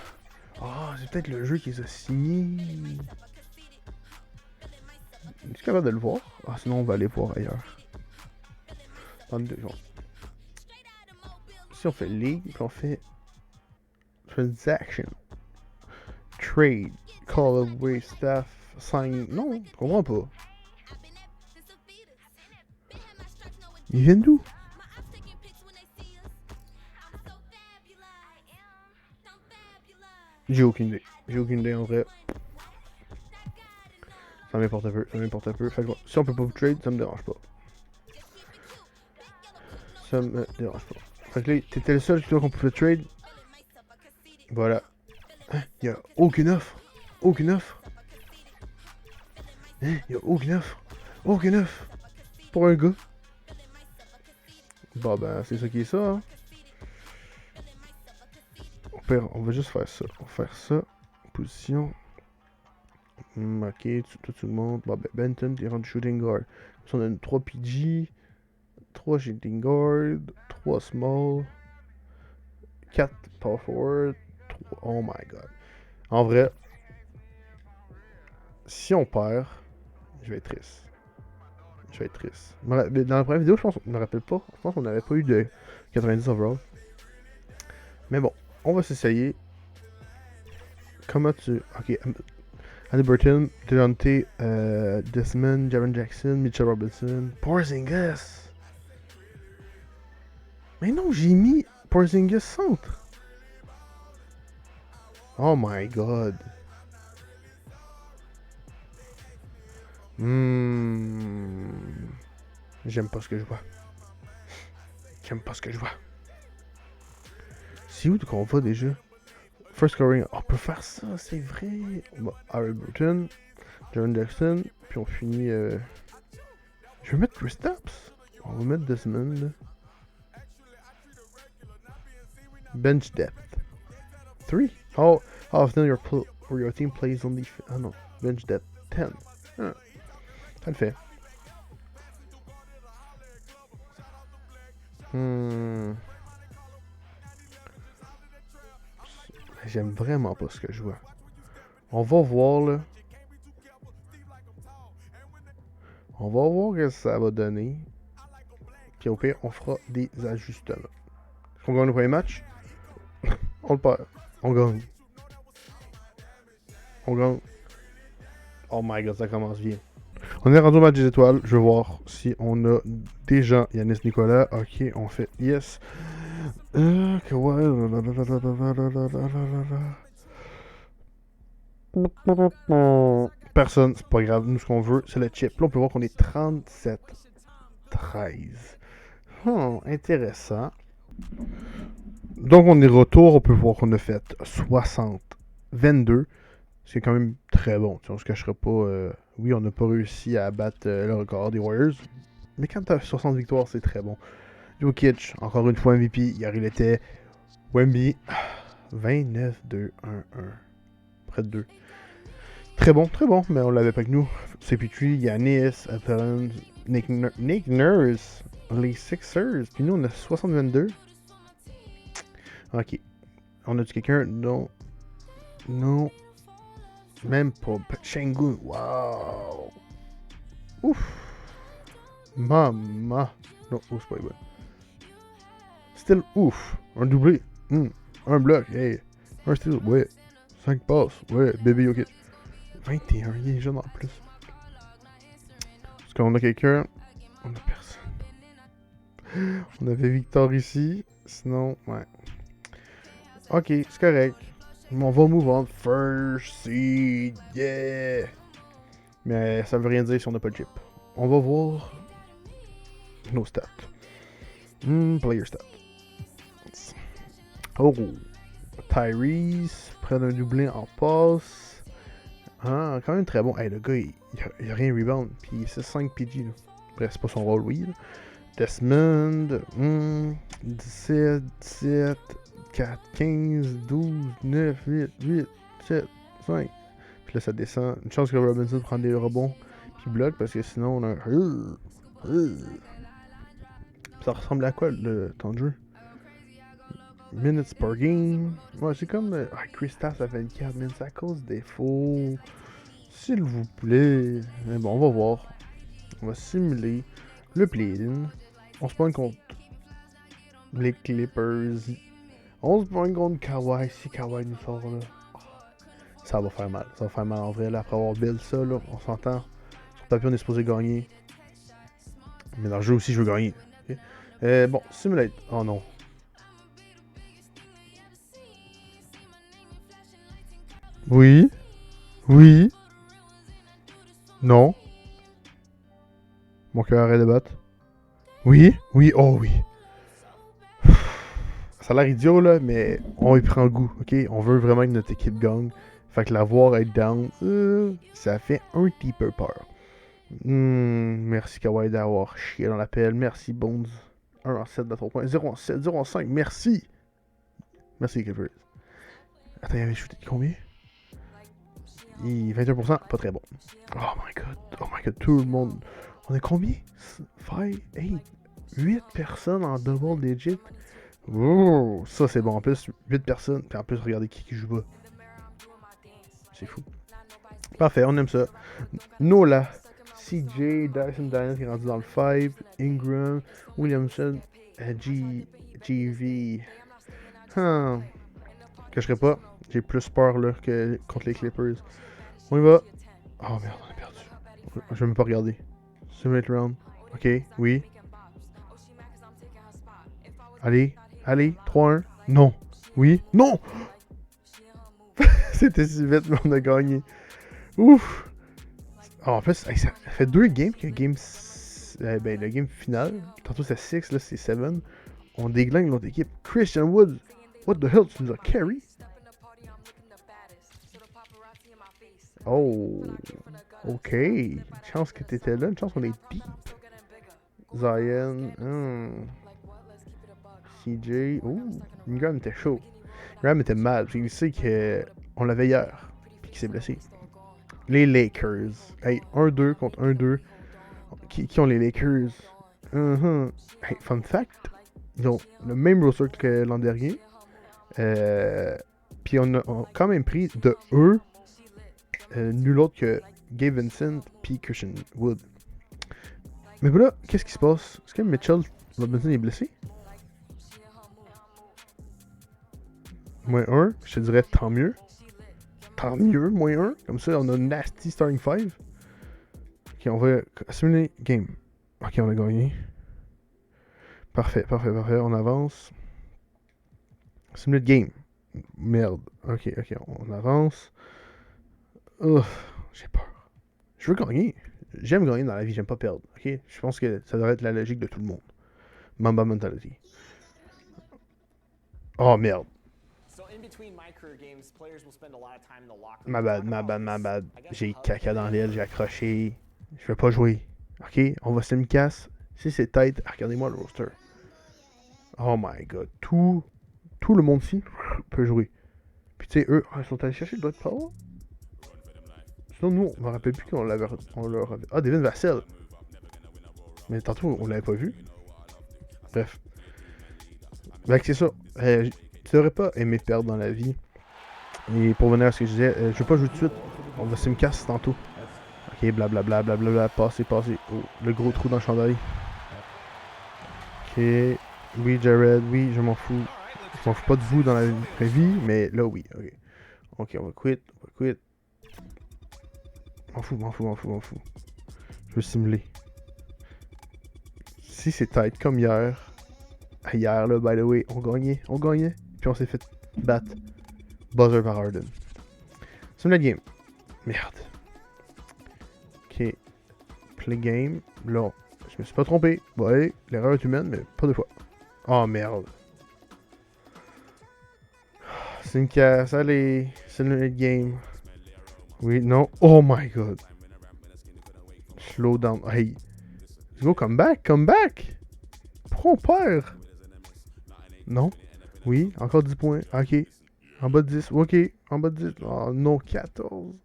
Ah, c'est peut-être le jeu qui les a signés. Es-tu capable de le voir? Ah, sinon on va aller voir ailleurs. Dans 2 secondes. Si on fait League, puis on fait Transaction, Trade, Call away Staff, Sign. Non, je comprends pas. Ils viennent d'où? J'ai aucune idée en vrai. Ça m'importe un peu. Fait que, si on peut pas vous trade, ça me dérange pas. Fait que là, t'étais le seul qu'on pouvait trade. Voilà. Hein, y'a aucune offre. Hein, y'a aucune offre. Pour un gars. Bon ben, c'est ça qui est ça, hein. On va juste faire ça. On va faire ça. Position. Ok, tout le monde. Bon ben, Benton, t'es rendu shooting guard. On a 3 PG. 3 shooting guard. 3 small. 4 power forward. 3... Oh my god. En vrai, si on perd, je vais être triste. Dans la première vidéo, je pense qu'on ne me rappelle pas. Je pense qu'on n'avait pas eu de 90 overall. Mais bon, on va s'essayer. Comment tu... Ok, Halliburton, Delonte, Desmond, Jaren Jackson, Mitchell Robinson, Porzingis. Mais non, j'ai mis Porzingis centre. Oh my god. J'aime pas ce que je vois. C'est où qu'on va déjà? First scoring. On peut faire ça, c'est vrai. Bon, Harry Burton, Jaren Jackson, puis on finit. Je vais mettre Kristaps. On va mettre Desmond. Bench depth. 3. How often your team plays on defense? Ah non. Bench depth. 10. Ah, ça le fait. J'aime vraiment pas ce que je vois. On va voir, là. On va voir ce que ça va donner. Puis au pire, on fera des ajustements. Est-ce qu'on gagne le premier match? On le perd. On gagne. On gagne. Oh my god, ça commence bien. On est rendu au match des étoiles. Je veux voir si on a des gens. Yanis Nicolas. Ok, on fait yes. Personne, c'est pas grave. Nous, ce qu'on veut, c'est le chip. Là, on peut voir qu'on est 37-13. Intéressant. Donc, on est retour. On peut voir qu'on a fait 60-22. C'est quand même très bon. On se cachera pas. Oui, on n'a pas réussi à battre le record des Warriors. Mais quand t'as 60 victoires, c'est très bon. Jokic, encore une fois MVP. Hier, il était Wemby. 29-2-1-1. Près de 2. Très bon, mais on l'avait pas que nous. CP3, Yanis, Apparent, Nick Nurse, les Sixers. Puis nous, on a 60-22. Ok. On a-tu quelqu'un? Non. Non. Même pas. Shengun. Wow. Ouf. Mama. Non, c'est pas bon. Still ouf. Un doublé. Un bloc. Hey. Un steal. Ouais. 5 passes. Ouais. Bébé Jokic. 21. Il est jeune en plus. Est-ce qu'on a quelqu'un? On a personne. On avait Victor ici. Sinon, ouais. Ok, c'est correct. On va move on. First seed. Yeah. Mais ça veut rien dire si on n'a pas de chip. On va voir nos stats. Player stats. Oh. Tyrese, près d'un doublé en passe. Ah, quand même très bon. Hey, le gars, il a rien rebound. Puis c'est 5 PG. Là. Bref, c'est pas son rôle, oui. Là. Desmond. 17, 17, 4, 15, 12, 9, 8, 8, 7, 5. Puis là, ça descend. Une chance que Robinson prenne des rebonds. Puis bloque, parce que sinon, on a Ça ressemble à quoi, le temps de jeu? Minutes per game. Ouais, c'est comme Kristaps à 24 minutes. C'est à cause des faux. S'il vous plaît. Mais bon, on va voir. On va simuler le play-in. On se pointe contre les Clippers. On se pointe contre Kawhi. Si Kawhi nous sort là. Ça va faire mal. Ça va faire mal en vrai. Là, après avoir build ça, là, on s'entend. Sur le papier, on est supposé gagner. Mais dans le jeu aussi, je veux gagner. Okay? Bon, simulate. Oh non. Oui. Oui. Non. Mon cœur arrête de battre. Oui. Oui. Oh oui. Ça a l'air idiot là, mais on y prend goût, ok? On veut vraiment que notre équipe gagne. Fait que la voir être down, ça fait un petit peu peur. Merci Kawhi d'avoir chié dans l'appel. Merci Bones. 1 en 7 dans 3 points. 0 en 7, 0 en 5. Merci. Merci Clippers. Attends, il avait shooté combien? 21%, pas très bon. Oh my god, tout le monde. On est combien? 5, 8, 8 personnes en double digit. Oh, ça c'est bon. En plus, 8 personnes. Puis en plus, regardez qui joue pas. C'est fou. Parfait, on aime ça. Nola, CJ, Dyson Daniels qui est rendu dans le 5, Ingram, Williamson, GV. Cacherai pas, j'ai plus peur là que contre les Clippers. On y va. Oh merde, on a perdu. Je vais même pas regarder. Simulate round. Ok, oui. Allez, 3-1. Non. Oui. Non! C'était si vite, mais on a gagné. Ouf! Oh, en plus, ça fait 2 games que le game final. Tantôt c'est 6, là c'est 7. On déglingue l'autre équipe. Christian Wood, what the hell, tu nous as carry? Oh, ok. Une chance que t'étais là, une chance qu'on est deep. Zion, CJ, Ingram était chaud. Ingram était mal, parce qu'il sait qu'on l'avait hier, puis qu'il s'est blessé. Les Lakers. Hey, 1-2 contre 1-2. Qui ont les Lakers? Hey, fun fact, Ils ont le même roster que l'an dernier. Puis on a quand même pris de eux nul autre que Gabe Vincent puis Christian Wood. Mais voilà, qu'est-ce qui se passe? Est-ce que Mitchell Robinson est blessé? -1, je te dirais tant mieux. Tant mieux, -1. Comme ça, on a nasty starting 5. Ok, on va simuler game. Ok, on a gagné. Parfait. On avance. Simulate game. Merde. Ok, on avance. J'ai peur. Je veux gagner. J'aime gagner dans la vie, j'aime pas perdre. Ok? Je pense que ça devrait être la logique de tout le monde. Mamba mentality. Oh merde. Ma bad. J'ai caca dans l'aile, j'ai accroché. Je vais pas jouer. Ok? On va simcast. Si c'est tête, regardez-moi le roster. Oh my god. Tout le monde ici peut jouer. Puis tu sais, eux, ils sont allés chercher le Blood Power. Sinon, nous, on me rappelle plus qu'on leur avait. Ah, Devin Vassell. Mais tantôt, on l'avait pas vu. Bref. Fait que c'est ça. Tu devrais pas aimer perdre dans la vie. Et pour venir à ce que je disais, je veux pas jouer tout de suite. On va simcast tantôt. Ok, blablabla. Passez. Oh, le gros trou dans le chandail. Ok. Oui, Jared, oui, je m'en fous. Je m'en fous pas de vous dans la vraie vie, mais là, oui. Ok, on va quit. M'en fous. Je veux simuler. Si c'est tight comme hier. Hier, là, by the way, on gagnait. Puis on s'est fait battre. Buzzer par Harden. Simulate game. Merde. Ok. Play game. Là, je me suis pas trompé. Ouais, l'erreur est humaine, mais pas deux fois. Oh merde. C'est une casse. Allez. Simulate game. Oui, non. Oh my god. Slow down. Hey. Let's go, come back. Pourquoi on perd? Non. Oui, encore 10 points. Ok. En bas de 10. Ok. En bas de 10. Oh non, 14.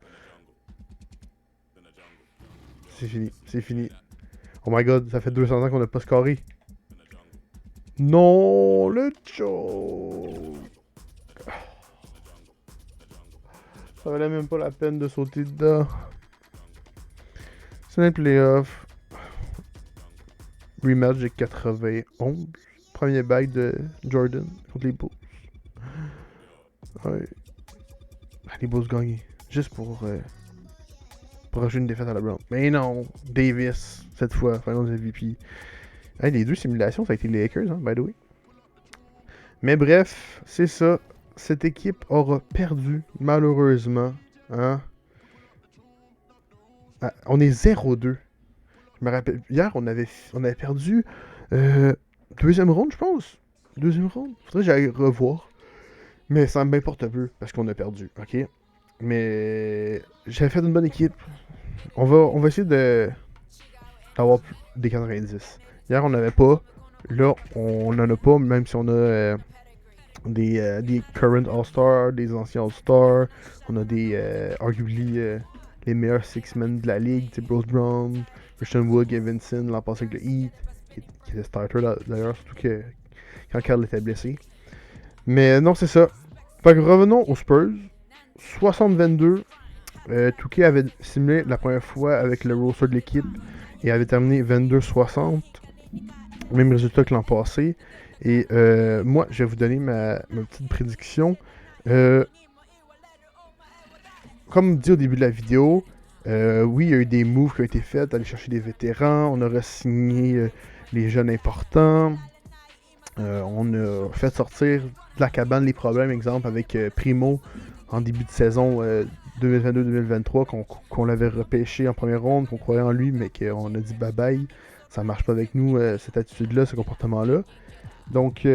C'est fini. Oh my god, ça fait 200 ans qu'on n'a pas scoré. Non, le choke. Ça valait même pas la peine de sauter dedans. C'est un playoff. Rematch de 91. Premier bague de Jordan contre les Bulls. Ouais. Les Bulls gagnaient. Juste pour ajouter une défaite à la Brown. Mais non, Davis, cette fois, Finals MVP. Hey, les deux simulations, ça a été les Lakers, hein, by the way. Mais bref, c'est ça. Cette équipe aura perdu, malheureusement. Hein? Ah, on est 0-2. Je me rappelle, hier, on avait perdu deuxième round, je pense. Deuxième round. Faudrait que j'aille revoir. Mais ça m'importe peu, parce qu'on a perdu, ok? Mais j'avais fait une bonne équipe. On va essayer d'avoir des 90. Hier, on n'avait pas. Là, on n'en a pas, même si on a des current All-Stars, des anciens All-Stars. On a des, arguably, les meilleurs six-men de la ligue. Bruce Brown, Christian Wood, Gabe Vincent, l'an passé avec le Heat, qui était starter d'ailleurs, surtout que quand Carl était blessé. Mais non, c'est ça. Fait que revenons aux Spurs. 60-22. Touquet avait simulé la première fois avec le roster de l'équipe et avait terminé 22-60. Même résultat que l'an passé. Et moi, je vais vous donner ma petite prédiction. Comme dit au début de la vidéo, oui, il y a eu des moves qui ont été faits, aller chercher des vétérans, on a signé les jeunes importants, on a fait sortir de la cabane les problèmes, exemple avec Primo en début de saison 2022-2023, qu'on l'avait repêché en première ronde, qu'on croyait en lui, mais qu'on a dit bye bye, ça marche pas avec nous, cette attitude-là, ce comportement-là. Donc,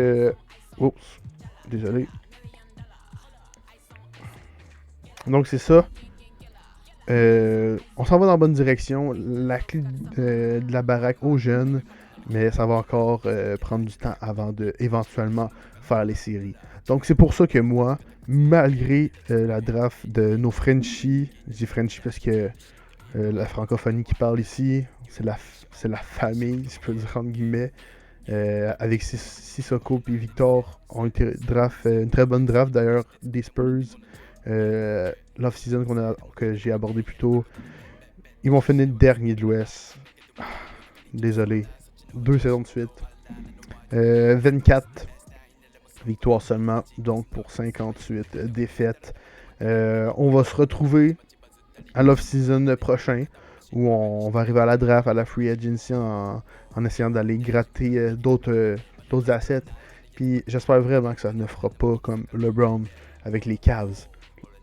oups, désolé. Donc c'est ça. On s'en va dans la bonne direction. La clé de la baraque aux jeunes. Mais ça va encore prendre du temps avant de éventuellement faire les séries. Donc c'est pour ça que moi, malgré la draft de nos Frenchies, je dis Frenchies parce que la francophonie qui parle ici, c'est la famille, si je peux dire entre guillemets. avec Sissoko et Victor ont été draft, une très bonne draft d'ailleurs des Spurs. L'off-season que j'ai abordé plus tôt. Ils vont finir dernier de l'Ouest. Désolé. 2 saisons de suite. 24 victoires seulement, donc pour 58 défaites. On va se retrouver à l'off-season prochain, où on va arriver à la draft, à la free agency, en essayant d'aller gratter d'autres assets. Puis j'espère vraiment que ça ne fera pas comme LeBron avec les Cavs.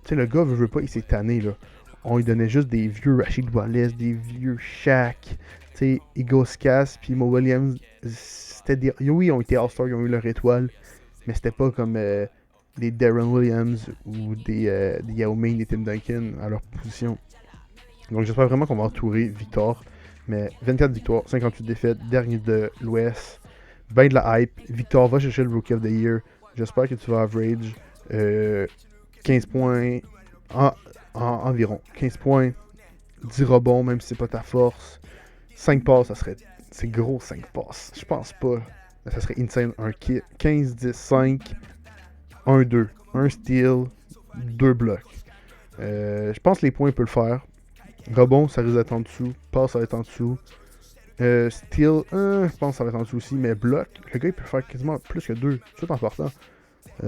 Tu sais, le gars veut pas, il s'est tanné, là. On lui donnait juste des vieux Rashid Wallace, des vieux Shaq, tu sais, Igor Skas, puis Mo Williams. C'était des... Oui, ils ont été All-Stars, ils ont eu leur étoile, mais c'était pas comme des Darren Williams ou des Yao Ming, des Tim Duncan à leur position. Donc j'espère vraiment qu'on va entourer Victor. Mais 24 victoires, 58 défaites, dernier de l'Ouest. Ben de la hype. Victor va chercher le Rookie of the Year. J'espère que tu vas average 15 points environ. 15 points, 10 rebonds, même si c'est pas ta force. 5 passes, ça serait. C'est gros 5 passes. Je pense pas. Ça serait insane. Un kit. 15, 10, 5, 1, 2. Un steal, 2 blocs. Je pense que les points, il peut le faire. Rebond, ça risque d'être en dessous. Passe, ça va être en dessous. Steal, je pense que ça va être en dessous aussi. Mais bloc, le gars, il peut faire quasiment plus que 2. Tout en partant. Tu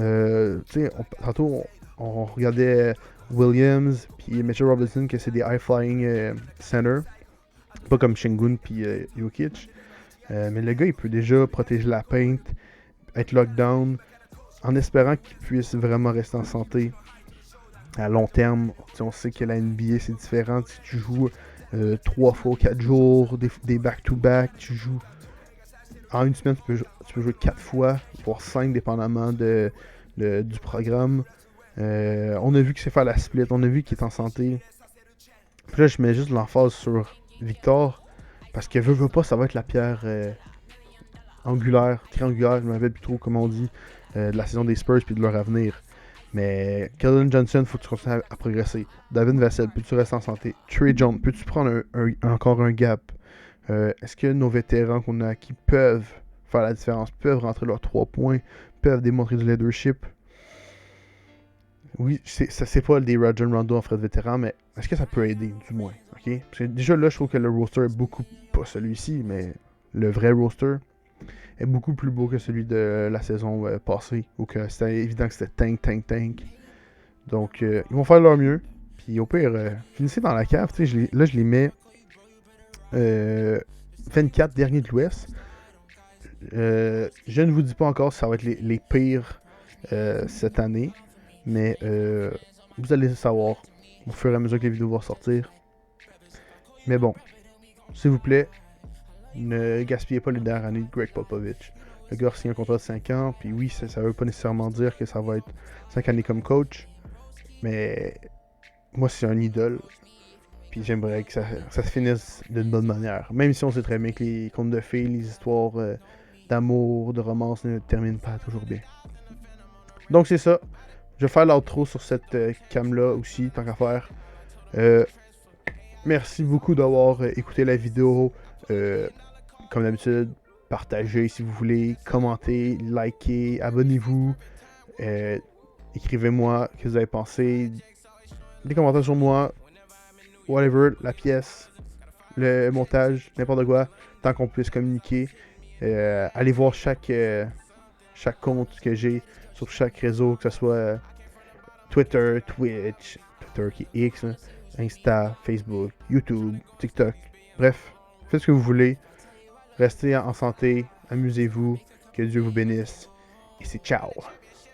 sais, tantôt, on regardait Williams puis Mitchell Robinson, que c'est des high-flying center. Pas comme Şengün puis Jokic. Mais le gars, il peut déjà protéger la paint, être lockdown, en espérant qu'il puisse vraiment rester en santé à long terme. T'sais, on sait que la NBA, c'est différent. Si tu joues 3 fois 4 jours, des back-to-back, tu joues en une semaine, tu peux jouer 4 fois, voire 5, dépendamment du programme. On a vu qu'il sait faire la split, on a vu qu'il est en santé. Puis là, je mets juste l'emphase sur Victor, parce que veut pas, ça va être la pierre triangulaire, je me rappelle plus trop comment on dit, de la saison des Spurs puis de leur avenir. Mais Keldon Johnson, faut que tu continues à progresser. David Vassell, peux-tu rester en santé? Trey Jones, peux-tu prendre encore un gap? Est-ce que nos vétérans qu'on a qui peuvent faire la différence, peuvent rentrer leurs 3 points, peuvent démontrer du leadership? Oui, c'est pas des Roger Rondo en frais de vétéran, mais est-ce que ça peut aider, du moins? Ok? Parce que déjà là, je trouve que le roster est beaucoup, pas celui-ci, mais le vrai roster est beaucoup plus beau que celui de la saison passée, où c'était évident que c'était tank. Donc, ils vont faire leur mieux. Puis au pire, finissez dans la cave. Là, je les mets 24 derniers de l'Ouest. Je ne vous dis pas encore si ça va être les pires cette année. Mais vous allez le savoir au fur et à mesure que les vidéos vont sortir. Mais bon, s'il vous plaît, ne gaspillez pas les dernières années de Greg Popovich. Le gars a signé un contrat de 5 ans, puis oui, ça veut pas nécessairement dire que ça va être 5 années comme coach, mais moi c'est un idole, puis j'aimerais que ça se finisse d'une bonne manière. Même si on sait très bien que les contes de fées, les histoires d'amour, de romance ne terminent pas toujours bien. Donc c'est ça. Je vais faire l'outro sur cette cam-là aussi, tant qu'à faire. Merci beaucoup d'avoir écouté la vidéo. Comme d'habitude, partagez si vous voulez, commentez, likez, abonnez-vous. Écrivez-moi ce que vous avez pensé. Des commentaires sur moi. Whatever, la pièce, le montage, n'importe quoi. Tant qu'on puisse communiquer. Allez voir chaque compte que j'ai sur chaque réseau, que ce soit Twitter, Twitch, Twitter qui est X, Insta, Facebook, YouTube, TikTok. Bref, faites ce que vous voulez. Restez en santé, amusez-vous, que Dieu vous bénisse. Et c'est ciao!